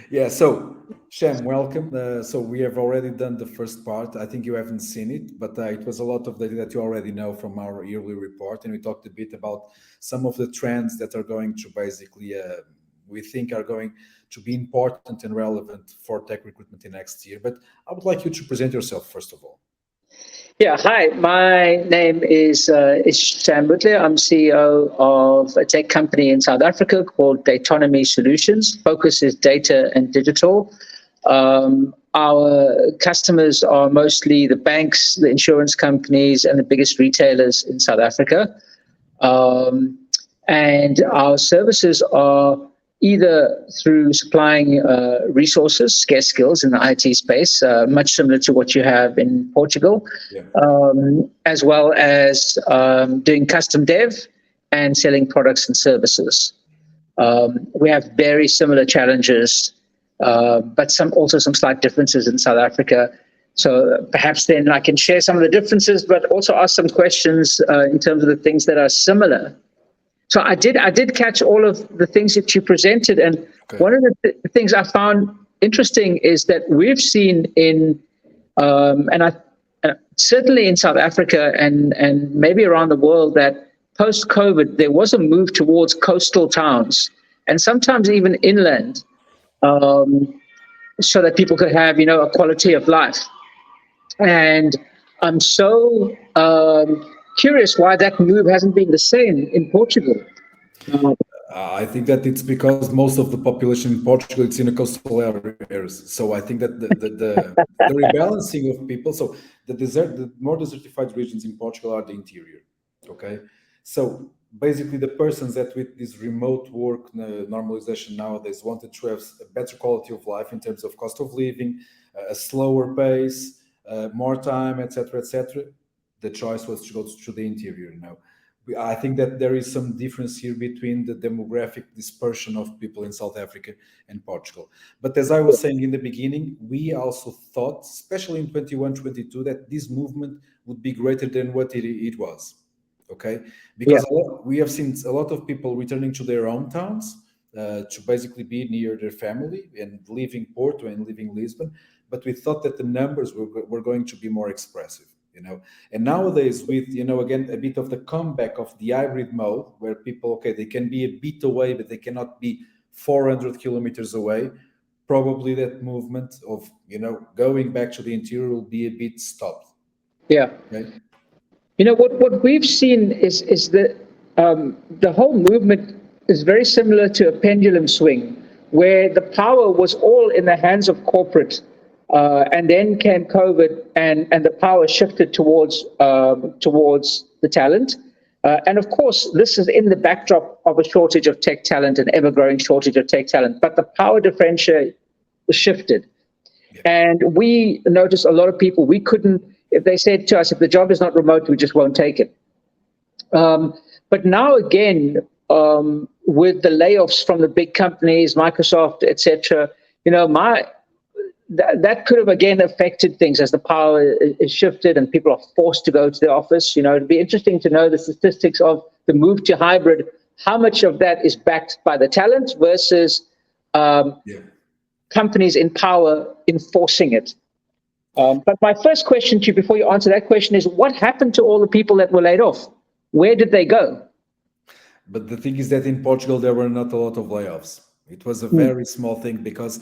Yeah, so Shem, welcome. So we have already done the first part. I think you haven't seen it, but it was a lot of data that you already know from our yearly report. And we talked a bit about some of the trends that are going to basically, we think are going to be important and relevant for tech recruitment in next year. But I would like you to present yourself, first of all. Yeah, hi. My name is Sam Butler. I'm CEO of a tech company in South Africa called Datonomy Solutions. Focus is data and digital. Our customers are mostly the banks, the insurance companies, and the biggest retailers in South Africa. And our services are either through supplying resources, scarce skills in the IT space, much similar to what you have in Portugal, as well as doing custom dev and selling products and services. We have very similar challenges, but also some slight differences in South Africa. So perhaps then I can share some of the differences, but also ask some questions in terms of the things that are similar. So I did catch all of the things that you presented, and one of the things I found interesting is that we've seen certainly in South Africa and maybe around the world, that post-COVID there was a move towards coastal towns and sometimes even inland, so that people could have a quality of life. And I'm so curious why that move hasn't been the same in Portugal. I think that it's because most of the population in Portugal it's in the coastal areas. So I think that the rebalancing of people. So the more desertified regions in Portugal are the interior. Okay, so basically the persons that with this remote work normalization nowadays wanted to have a better quality of life in terms of cost of living, a slower pace, more time, etc., etc. The choice was to go to the interior. I think that there is some difference here between the demographic dispersion of people in South Africa and Portugal. But as I was saying in the beginning, we also thought, especially in 21, 22, that this movement would be greater than what it was. Okay, because we have seen a lot of people returning to their own towns to basically be near their family and leaving Porto and leaving Lisbon. But we thought that the numbers were going to be more expressive. And nowadays with again a bit of the comeback of the hybrid mode, where people they can be a bit away but they cannot be 400 kilometers away. probably that movement of, going back to the interior will be a bit stopped. Yeah. Right? What we've seen is that the whole movement is very similar to a pendulum swing, where the power was all in the hands of corporate, and then came COVID, and the power shifted towards the talent. And of course, this is in the backdrop of a shortage of tech talent, an ever-growing shortage of tech talent. But the power differential shifted. And we noticed a lot of people, we couldn't, if they said to us, if the job is not remote, we just won't take it. But now again, with the layoffs from the big companies, Microsoft, etc., that could have again affected things as the power is shifted and people are forced to go to the office. It'd be interesting to know the statistics of the move to hybrid, how much of that is backed by the talent versus companies in power enforcing it. But my first question to you before you answer that question is, what happened to all the people that were laid off? Where did they go? But the thing is that in Portugal, there were not a lot of layoffs. It was a very small thing because,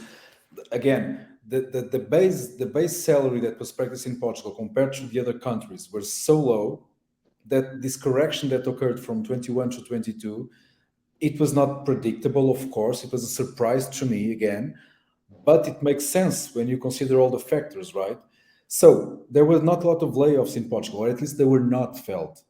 again, the base salary that was practiced in Portugal compared to the other countries were so low that this correction that occurred from 21 to 22, it was not predictable, of course. It was a surprise to me again, but it makes sense when you consider all the factors, right? So there were not a lot of layoffs in Portugal, or at least they were not felt.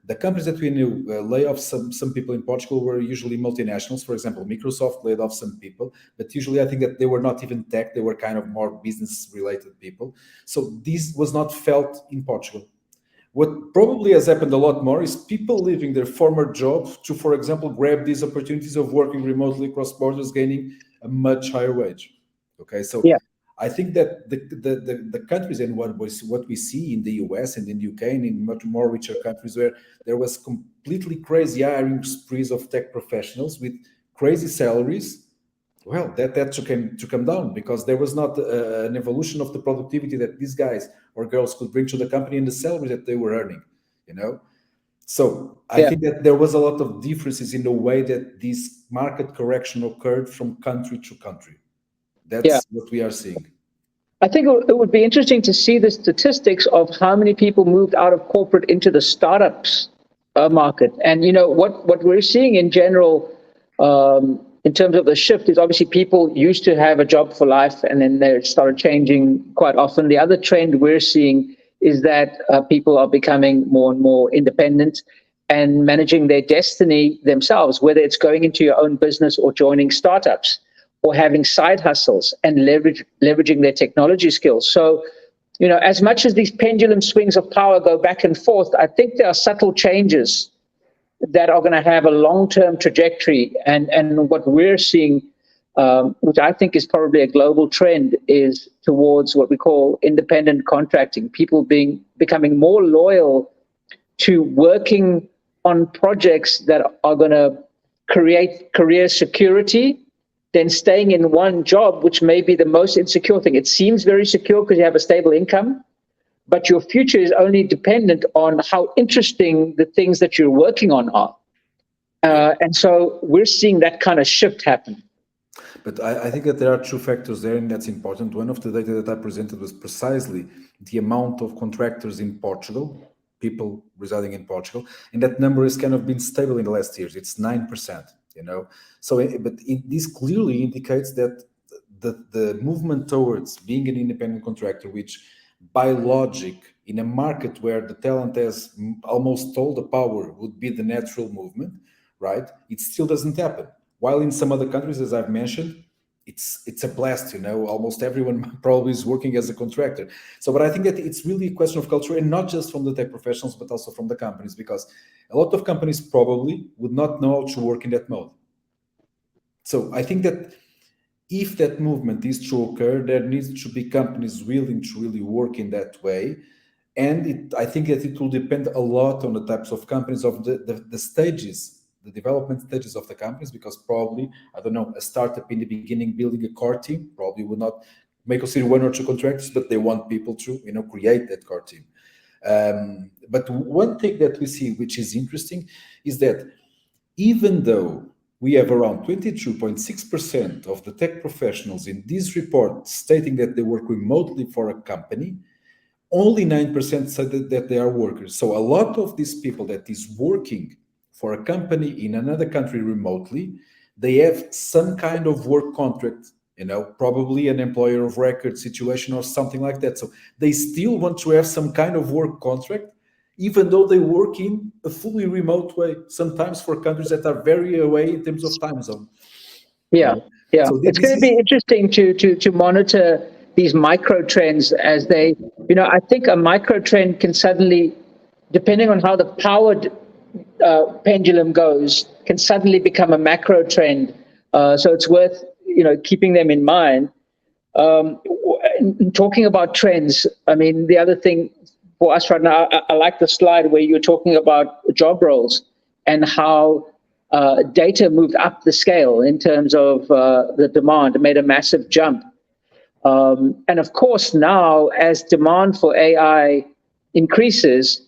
The companies that we knew lay off some people in Portugal were usually multinationals. For example, Microsoft laid off some people, but usually I think that they were not even tech, they were kind of more business-related people. So this was not felt in Portugal. What probably has happened a lot more is people leaving their former jobs to, for example, grab these opportunities of working remotely across borders, gaining a much higher wage. Okay, so I think that the countries and what we see in the US and in the UK and in much more richer countries where there was completely crazy hiring sprees of tech professionals with crazy salaries, well, that should come down because there was not an evolution of the productivity that these guys or girls could bring to the company and the salary that they were earning, So I think that there was a lot of differences in the way that this market correction occurred from country to country. That's what we are seeing. I think it would be interesting to see the statistics of how many people moved out of corporate into the startups market. And, what we're seeing in general in terms of the shift is obviously people used to have a job for life and then they started changing quite often. The other trend we're seeing is that people are becoming more and more independent and managing their destiny themselves, whether it's going into your own business or joining startups or having side hustles and leveraging their technology skills. So, as much as these pendulum swings of power go back and forth, I think there are subtle changes that are going to have a long-term trajectory. And what we're seeing, which I think is probably a global trend, is towards what we call independent contracting, people becoming more loyal to working on projects that are going to create career security than staying in one job, which may be the most insecure thing. It seems very secure because you have a stable income, but your future is only dependent on how interesting the things that you're working on are. And so we're seeing that kind of shift happen. But I think that there are two factors there, and that's important. One of the data that I presented was precisely the amount of contractors in Portugal, people residing in Portugal, and that number has kind of been stable in the last years. It's 9%, So, but this clearly indicates that the movement towards being an independent contractor, which by logic, in a market where the talent has almost all the power would be the natural movement, right? It still doesn't happen. While in some other countries, as I've mentioned, it's a blast, almost everyone probably is working as a contractor. So, but I think that it's really a question of culture, and not just from the tech professionals, but also from the companies, because a lot of companies probably would not know how to work in that mode. So I think that if that movement is to occur, there needs to be companies willing to really work in that way. And I think that it will depend a lot on the types of companies, of the stages, the development stages of the companies, because probably, I don't know, a startup in the beginning building a core team probably would not may consider one or two contractors, but they want people to, create that core team. But one thing that we see, which is interesting, is that even though we have around 22.6% of the tech professionals in this report stating that they work remotely for a company. Only 9% said that they are workers. So a lot of these people that is working for a company in another country remotely, they have some kind of work contract, probably an employer of record situation or something like that. So they still want to have some kind of work contract, even though they work in a fully remote way, sometimes for countries that are very away in terms of time zone. Yeah, yeah. So It's going to be interesting to monitor these micro trends as they, I think a micro trend can suddenly, depending on how the powered pendulum goes, can suddenly become a macro trend. So it's worth, keeping them in mind. Talking about trends, I mean, the other thing for us right now, I like the slide where you're talking about job roles and how data moved up the scale in terms of the demand, made a massive jump. And of course, now as demand for AI increases,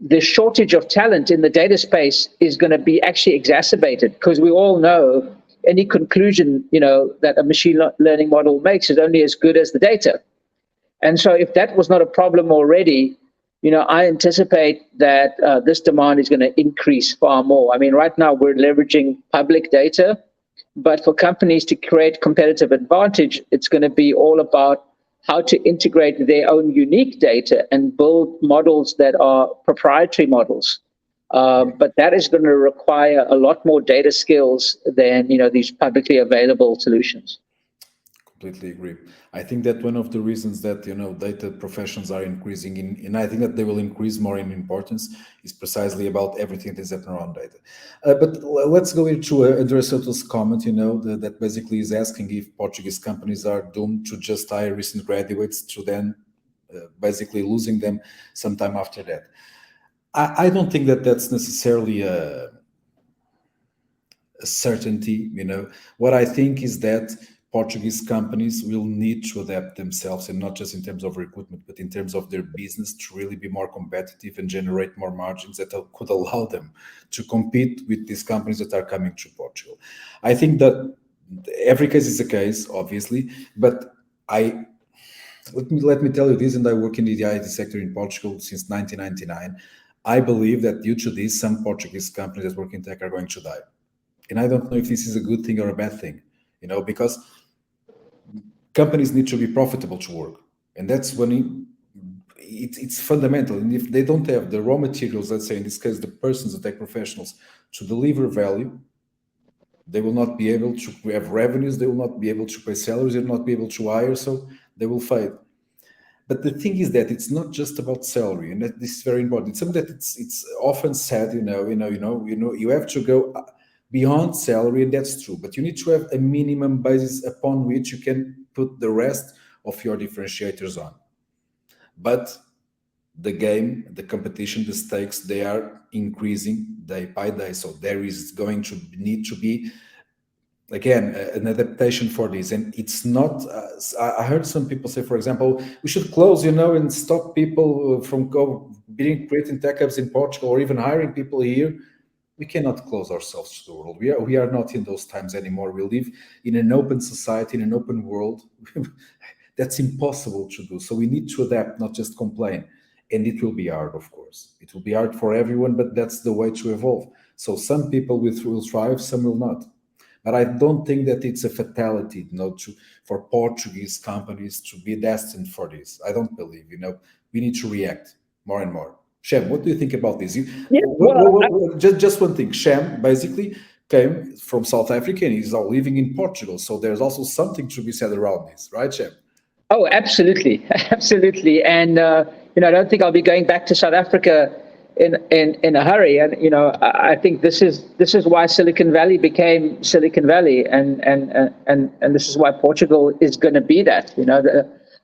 the shortage of talent in the data space is going to be actually exacerbated, because we all know any conclusion, that a machine learning model makes is only as good as the data. And so if that was not a problem already, I anticipate that this demand is going to increase far more. I mean, right now we're leveraging public data, but for companies to create competitive advantage, it's going to be all about how to integrate their own unique data and build models that are proprietary models. But that is going to require a lot more data skills than, these publicly available solutions. Completely agree. I think that one of the reasons that data professions are increasing and I think that they will increase more in importance is precisely about everything that is happening around data. But let's go into André Soto's comment, that basically is asking if Portuguese companies are doomed to just hire recent graduates to then basically losing them sometime after that. I don't think that that's necessarily a certainty. What I think is that Portuguese companies will need to adapt themselves, and not just in terms of recruitment, but in terms of their business, to really be more competitive and generate more margins that could allow them to compete with these companies that are coming to Portugal. I think that every case is a case, obviously, but let me tell you this, and I work in the IT sector in Portugal since 1999. I believe that due to this, some Portuguese companies that work in tech are going to die. And I don't know if this is a good thing or a bad thing, because companies need to be profitable to work. And that's when it's fundamental. And if they don't have the raw materials, let's say in this case, the persons, the tech professionals, to deliver value, they will not be able to have revenues, they will not be able to pay salaries, they will not be able to hire, so they will fade. But the thing is that it's not just about salary, and that this is very important. It's something that it's often said, you have to go beyond salary, and that's true. But you need to have a minimum basis upon which you can put the rest of your differentiators on. But the game, the competition, the stakes, they are increasing day by day. So there is going to need to be, again, an adaptation for this. And it's not, I heard some people say, for example, we should close, and stop people from creating tech hubs in Portugal or even hiring people here. We cannot close ourselves to the world. We are not in those times anymore. We live in an open society, in an open world. That's impossible to do. So we need to adapt, not just complain. And it will be hard, of course. It will be hard for everyone, but that's the way to evolve. So some people will thrive, some will not. But I don't think that it's a fatality, for Portuguese companies to be destined for this. I don't believe, we need to react more and more. Shem, what do you think about this? Just one thing. Shem basically came from South Africa and he's now living in Portugal. So there's also something to be said around this, right, Shem? Oh, absolutely. Absolutely. And, I don't think I'll be going back to South Africa in a hurry. And, I think this is why Silicon Valley became Silicon Valley. And this is why Portugal is going to be that.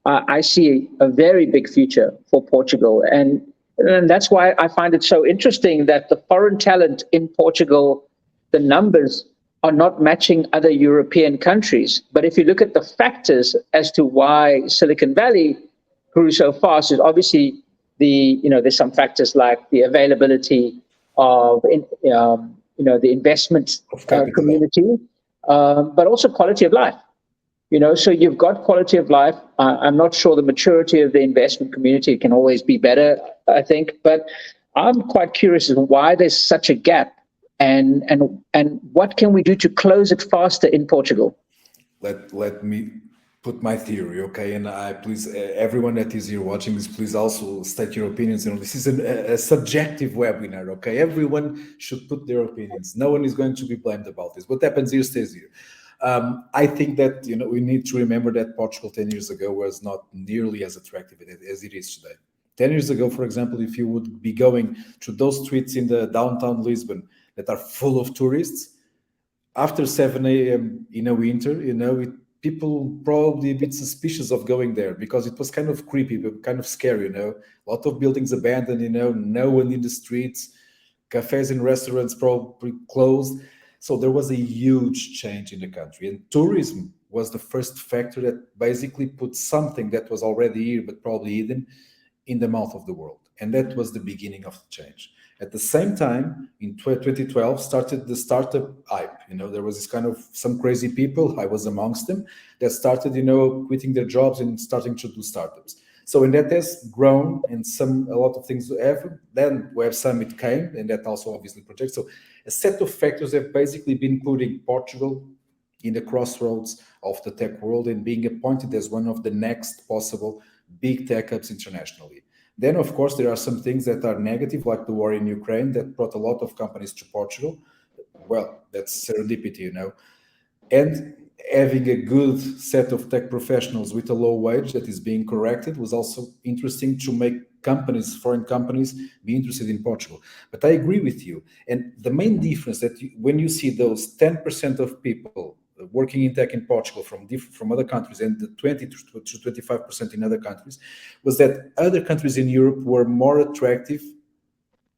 I see a very big future for Portugal. And that's why I find it so interesting that the foreign talent in Portugal, the numbers are not matching other European countries. But if you look at the factors as to why Silicon Valley grew so fast, is obviously there's some factors like the availability of the investment Of capital. community, but also quality of life. So you've got quality of life. I'm not sure the maturity of the investment community can always be better, I think, but I'm quite curious as to why there's such a gap, and what can we do to close it faster in Portugal? Let me put my theory, okay? And I please, everyone that is here watching this, please also state your opinions. This is a subjective webinar, okay? Everyone should put their opinions. No one is going to be blamed about this. What happens here stays here. I think that we need to remember that Portugal 10 years ago was not nearly as attractive as it is today. 10 years ago, for example, if you would be going to those streets in the downtown Lisbon that are full of tourists, after 7 a.m. in a winter, people probably a bit suspicious of going there because it was kind of creepy, but kind of scary, A lot of buildings abandoned, no one in the streets, cafes and restaurants probably closed. So there was a huge change in the country, and tourism was the first factor that basically put something that was already here, but probably hidden, in the mouth of the world. And that was the beginning of the change. At the same time, in 2012, started the startup hype. There was this kind of some crazy people, I was amongst them, that started, quitting their jobs and starting to do startups. So when that has grown and a lot of things have, then Web Summit came, and that also obviously projects. So a set of factors have basically been putting Portugal in the crossroads of the tech world and being appointed as one of the next possible big tech hubs internationally. Then, of course, there are some things that are negative, like the war in Ukraine, that brought a lot of companies to Portugal. Well, that's serendipity, And having a good set of tech professionals with a low wage that is being corrected was also interesting to make foreign companies, be interested in Portugal. But I agree with you. And the main difference that when you see those 10% of people working in tech in Portugal from other countries and the 20 to 25% in other countries, was that other countries in Europe were more attractive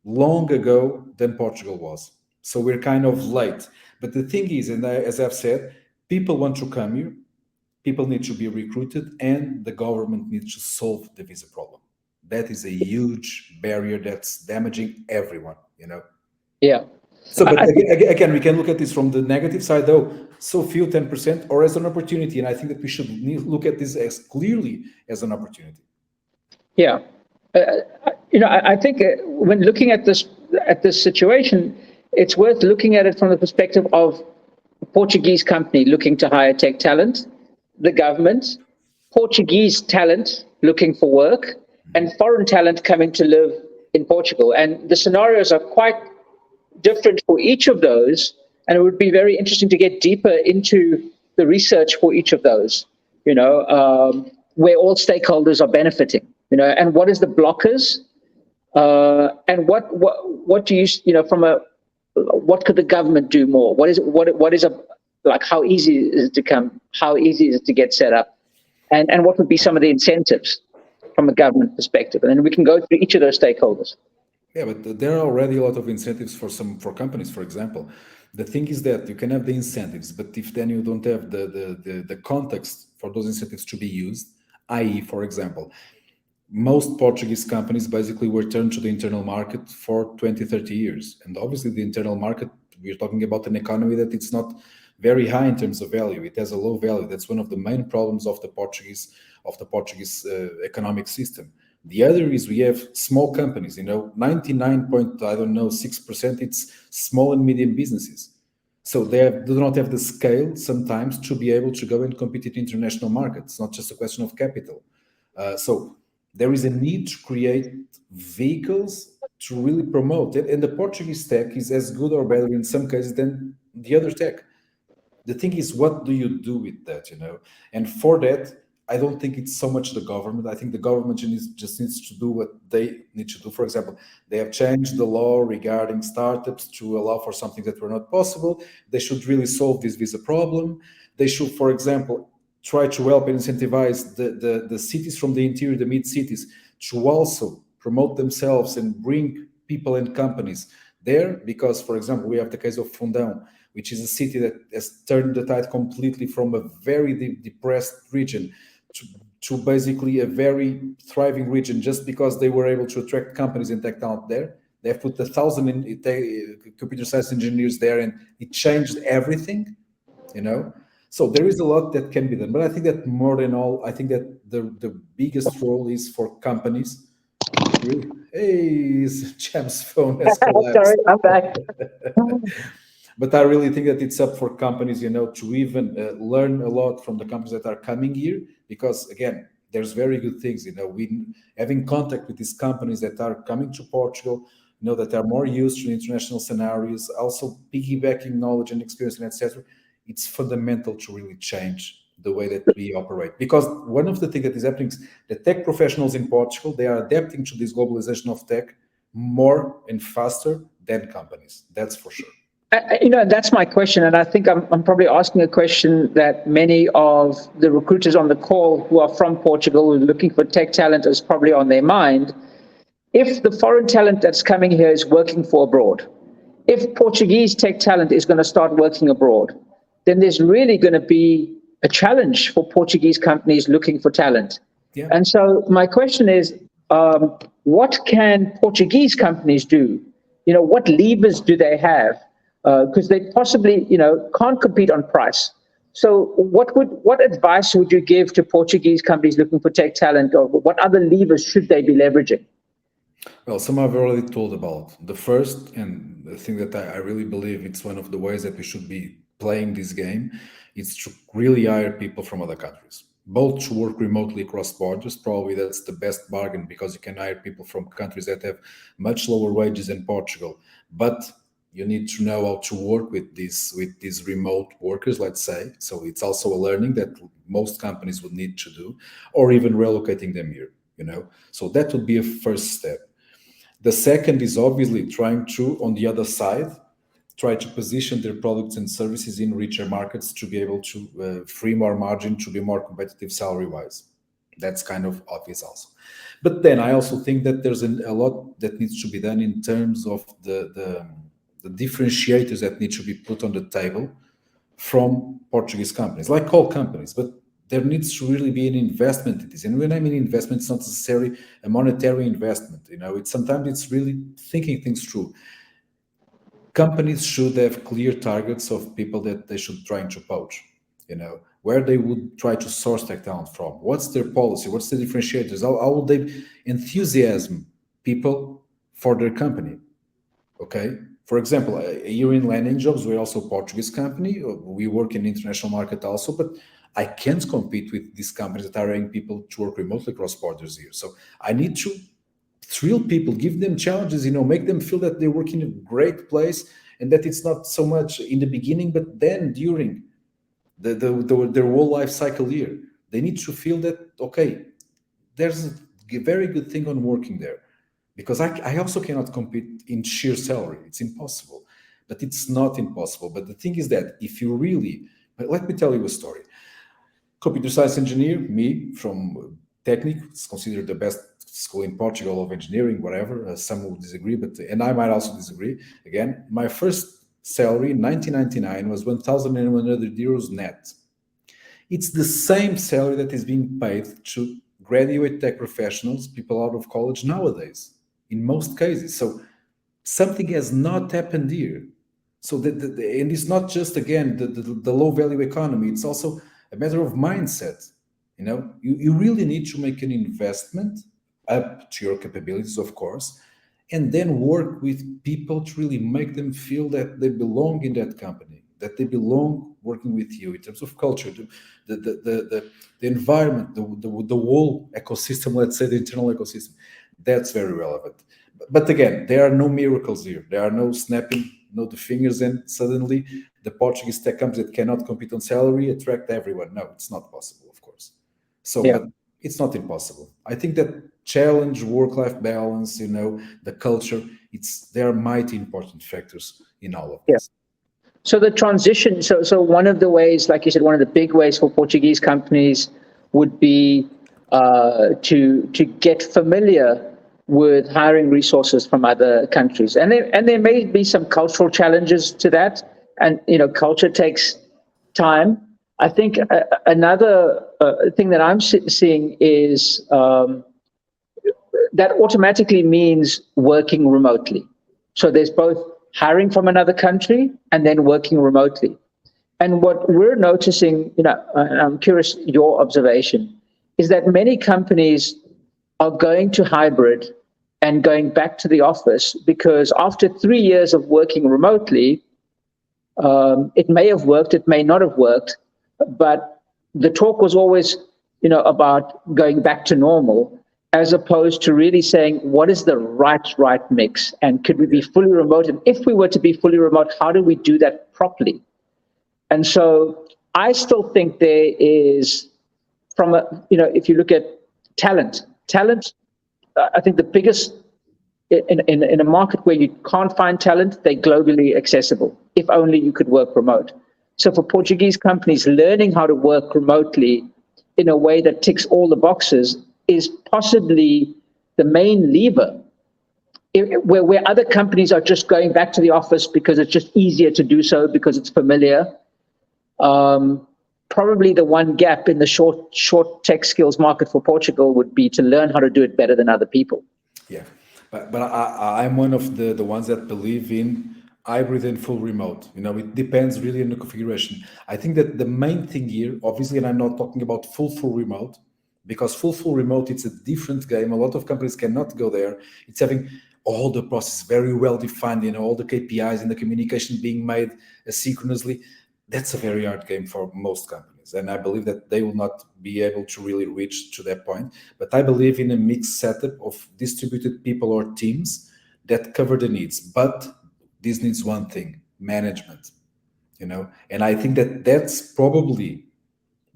long ago than Portugal was. So we're kind of late. But the thing is, and as I've said, people want to come here, people need to be recruited, and the government needs to solve the visa problem. That is a huge barrier that's damaging everyone, Yeah. So, but again, we can look at this from the negative side, though. So few, 10%, or as an opportunity, and I think that we should look at this as clearly as an opportunity. Yeah, I think when looking at this situation, it's worth looking at it from the perspective of a Portuguese company looking to hire tech talent, the government, Portuguese talent looking for work, and foreign talent coming to live in Portugal. And the scenarios are quite different for each of those, and it would be very interesting to get deeper into the research for each of those, where all stakeholders are benefiting, and what is the blockers, and what do you, what could the government do more? What is how easy is it to come? How easy is it to get set up? And what would be some of the incentives from a government perspective? And then we can go through each of those stakeholders. Yeah, but there are already a lot of incentives for companies, for example. The thing is that you can have the incentives, but if then you don't have the context for those incentives to be used, i.e., for example, most Portuguese companies basically were turned to the internal market for 20, 30 years. And obviously the internal market, we're talking about an economy that it's not very high in terms of value. It has a low value. That's one of the main problems of the Portuguese economic system. The other is we have small companies, 99.6%, it's small and medium businesses. So they do not have the scale sometimes to be able to go and compete in international markets. It's not just a question of capital. So there is a need to create vehicles to really promote it. And the Portuguese tech is as good or better in some cases than the other tech. The thing is, what do you do with that, And for that, I don't think it's so much the government. I think the government just needs to do what they need to do. For example, they have changed the law regarding startups to allow for something that were not possible. They should really solve this visa problem. They should, for example, try to help and incentivize the cities from the interior, the mid-cities, to also promote themselves and bring people and companies there. Because, for example, we have the case of Fundão, which is a city that has turned the tide completely from a very depressed region to basically a very thriving region just because they were able to attract companies and tech talent there. They have put 1,000 computer science engineers there, and it changed everything, you know. So there is a lot that can be done. But I think that more than all, I think that the biggest role is for companies. Hey, Jam's phone has collapsed. Sorry, I'm back. But I really think that it's up for companies, you know, to even learn a lot from the companies that are coming here, because again, there's very good things, you know, we having contact with these companies that are coming to Portugal, you know, that are more used to international scenarios, also piggybacking knowledge and experience and etc. It's fundamental to really change the way that we operate, because one of the things that is happening is the tech professionals in Portugal, they are adapting to this globalization of tech more and faster than companies. That's for sure. You know, that's my question, and I think I'm probably asking a question that many of the recruiters on the call who are from Portugal, who are looking for tech talent, is probably on their mind. If the foreign talent that's coming here is working for abroad, if Portuguese tech talent is going to start working abroad, then there's really going to be a challenge for Portuguese companies looking for talent. Yeah. And so my question is, what can Portuguese companies do? You know, what levers do they have? Because they possibly, you know, can't compete on price. So what advice would you give to Portuguese companies looking for tech talent, or what other levers should they be leveraging? Well, some I've already told about. The first, and the thing that I really believe it's one of the ways that we should be playing this game, is to really hire people from other countries, both to work remotely across borders. Probably that's the best bargain, because you can hire people from countries that have much lower wages than Portugal, but you need to know how to work with these remote workers, let's say. So it's also a learning that most companies would need to do, or even relocating them here, you know. So that would be a first step. The second is obviously trying to, on the other side, try to position their products and services in richer markets to be able to free more margin, to be more competitive salary-wise. That's kind of obvious also. But then I also think that there's a lot that needs to be done in terms of the differentiators that need to be put on the table from Portuguese companies, like all companies, but there needs to really be an investment in this. And when I mean investment, it's not necessarily a monetary investment. You know, sometimes it's really thinking things through. Companies should have clear targets of people that they should try to poach, you know, where they would try to source tech talent from. What's their policy? What's the differentiators? How will they enthusiasm people for their company? Okay. For example, here in Landing.Jobs, we're also a Portuguese company. We work in the international market also, but I can't compete with these companies that are hiring people to work remotely across borders here. So I need to thrill people, give them challenges, you know, make them feel that they work in a great place, and that it's not so much in the beginning, but then during their whole life cycle here, they need to feel that, okay, there's a very good thing on working there. Because I also cannot compete in sheer salary. It's impossible. But it's not impossible. But the thing is that if you really, but let me tell you a story. Computer science engineer, me from Technic, it's considered the best school in Portugal of engineering, whatever. Some will disagree, and I might also disagree. Again, my first salary in 1999 was 1,100 euros net. It's the same salary that is being paid to graduate tech professionals, people out of college nowadays, in most cases. So something has not happened here. So and it's not just, again, the low value economy. It's also a matter of mindset. You know, you really need to make an investment up to your capabilities, of course, and then work with people to really make them feel that they belong in that company, that they belong working with you in terms of culture, the environment, the whole ecosystem, let's say the internal ecosystem. That's very relevant. But again, there are no miracles here. There are no snapping, no the fingers, and suddenly the Portuguese tech companies that cannot compete on salary attract everyone. No, it's not possible, of course. So, yeah. But it's not impossible. I think that challenge, work-life balance, you know, the culture, there are mighty important factors in all of this. Yeah. So the transition, so one of the ways, like you said, one of the big ways for Portuguese companies would be to get familiar with hiring resources from other countries, and there may be some cultural challenges to that, and you know, culture takes time. I think another thing that I'm seeing is that automatically means working remotely. So there's both hiring from another country and then working remotely. And what we're noticing, and I'm curious your observation, is that many companies are going to hybrid and going back to the office because after 3 years of working remotely, it may have worked, it may not have worked, but the talk was always, about going back to normal, as opposed to really saying, what is the right mix? And could we be fully remote? And if we were to be fully remote, how do we do that properly? And so I still think there is, if you look at talent, I think the biggest, in a market where you can't find talent, they're globally accessible, if only you could work remote. So for Portuguese companies, learning how to work remotely in a way that ticks all the boxes is possibly the main lever, where other companies are just going back to the office because it's just easier to do so, because it's familiar. Probably the one gap in the short tech skills market for Portugal would be to learn how to do it better than other people. Yeah, but I'm one of the ones that believe in hybrid and full remote. It depends really on the configuration. I think that the main thing here, obviously, and I'm not talking about full remote, because full remote, it's a different game. A lot of companies cannot go there. It's having all the process very well defined, all the KPIs and the communication being made asynchronously. That's a very hard game for most companies. And I believe that they will not be able to really reach to that point. But I believe in a mixed setup of distributed people or teams that cover the needs. But this needs one thing: management, And I think that that's probably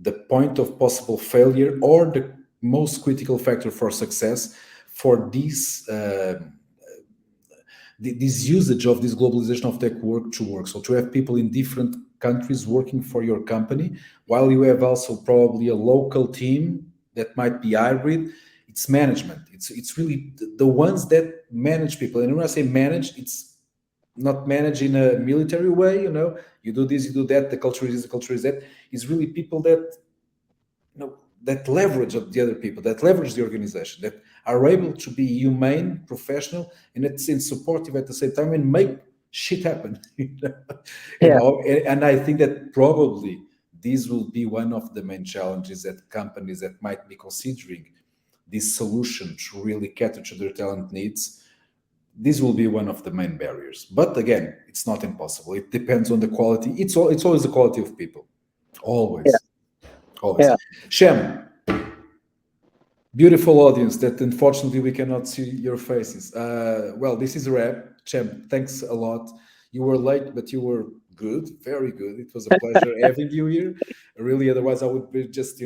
the point of possible failure, or the most critical factor for success for this usage of this globalization of tech work to work. So to have people in different countries working for your company, while you have also probably a local team that might be hybrid. It's management. It's really the ones that manage people. And when I say manage, it's not manage in a military way. You do this, you do that. The culture is this, the culture is that. It's really people that that leverage of the other people, that leverage the organization, that are able to be humane, professional, and it's supportive at the same time, and make shit happen. And I think that probably this will be one of the main challenges that companies that might be considering this solution to really cater to their talent needs. This will be one of the main barriers. But again, it's not impossible. It depends on the quality. It's always the quality of people. Always. Yeah. Always. Yeah. Shem, beautiful audience that unfortunately we cannot see your faces. Well, this is a wrap. Shem, thanks a lot. You were late, but you were good, very good. It was a pleasure having you here. Really, otherwise I would be just,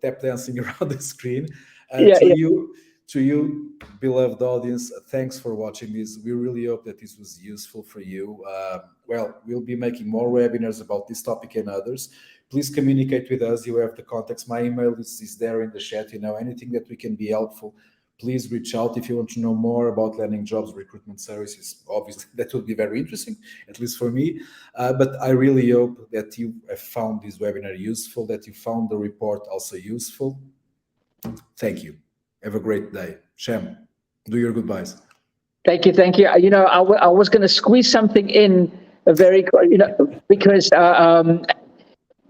tap dancing around the screen. To you, beloved audience, thanks for watching this. We really hope that this was useful for you. Well, we'll be making more webinars about this topic and others. Please communicate with us. You have the contacts. My email is there in the chat. Anything that we can be helpful, please reach out. If you want to know more about Landing.Jobs recruitment services, obviously that would be very interesting, at least for me. But I really hope that you have found this webinar useful, that you found the report also useful. Thank you. Have a great day. Shem, do your goodbyes. Thank you. I was going to squeeze something in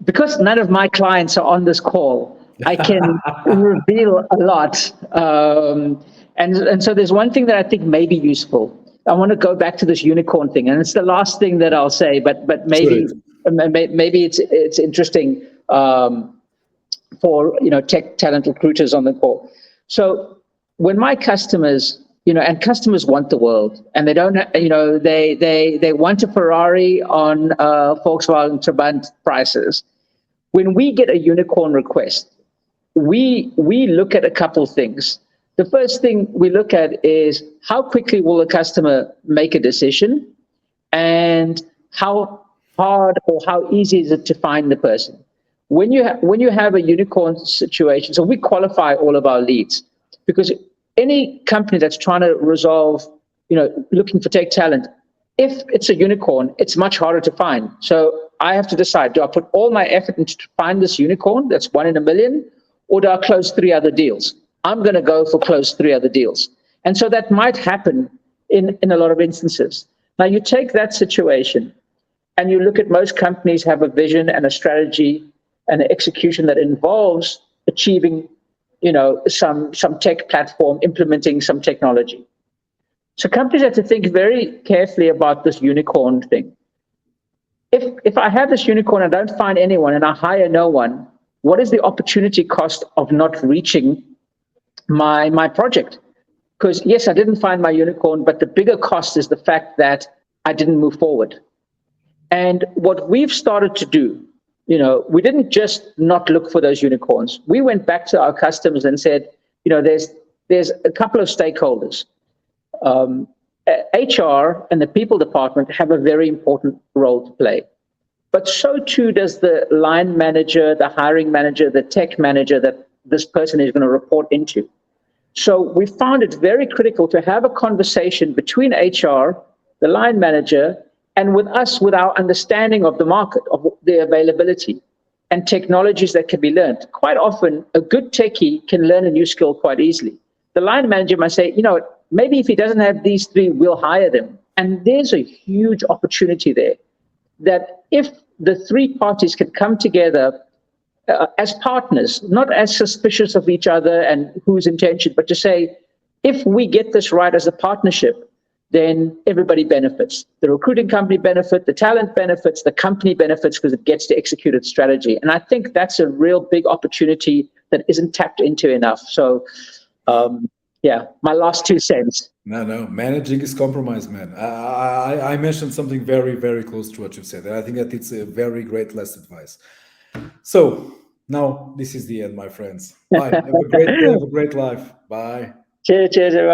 because none of my clients are on this call, I can reveal a lot. And so there's one thing that I think may be useful. I want to go back to this unicorn thing, and it's the last thing that I'll say, but maybe it's interesting for tech talent recruiters on the call. So when my customers, and customers want the world, and they don't, they want a Ferrari on Volkswagen Trabant prices. When we get a unicorn request, we look at a couple things. The first thing we look at is how quickly will the customer make a decision, and how hard or how easy is it to find the person. When you have a unicorn situation, so we qualify all of our leads, because any company that's trying to resolve, looking for tech talent, if it's a unicorn, it's much harder to find. So I have to decide, do I put all my effort into to find this unicorn that's 1 in a million, or do I close 3 other deals? I'm going to go for close 3 other deals. And so that might happen in a lot of instances. Now, you take that situation and you look at most companies have a vision and a strategy and an execution that involves achieving, some tech platform, implementing some technology. So companies have to think very carefully about this unicorn thing. If I have this unicorn and I don't find anyone and I hire no one, what is the opportunity cost of not reaching my project? Because yes, I didn't find my unicorn, but the bigger cost is the fact that I didn't move forward. And what we've started to do, we didn't just not look for those unicorns. We went back to our customers and said, there's a couple of stakeholders. HR and the people department have a very important role to play. But so too does the line manager, the hiring manager, the tech manager that this person is going to report into. So we found it very critical to have a conversation between HR, the line manager, and with us, with our understanding of the market, of the availability and technologies that can be learned. Quite often, a good techie can learn a new skill quite easily. The line manager might say, maybe if he doesn't have these three, we'll hire them. And there's a huge opportunity there that if the three parties can come together as partners, not as suspicious of each other and whose intention, but to say, if we get this right as a partnership, then everybody benefits. The recruiting company benefits, the talent benefits, the company benefits because it gets to execute its strategy. And I think that's a real big opportunity that isn't tapped into enough. So, my last 2 cents. No, managing is compromise, man. I mentioned something very, very close to what you said. And I think that it's a very great last advice. So now this is the end, my friends. Bye. Have a great life. Bye. Cheers, everyone.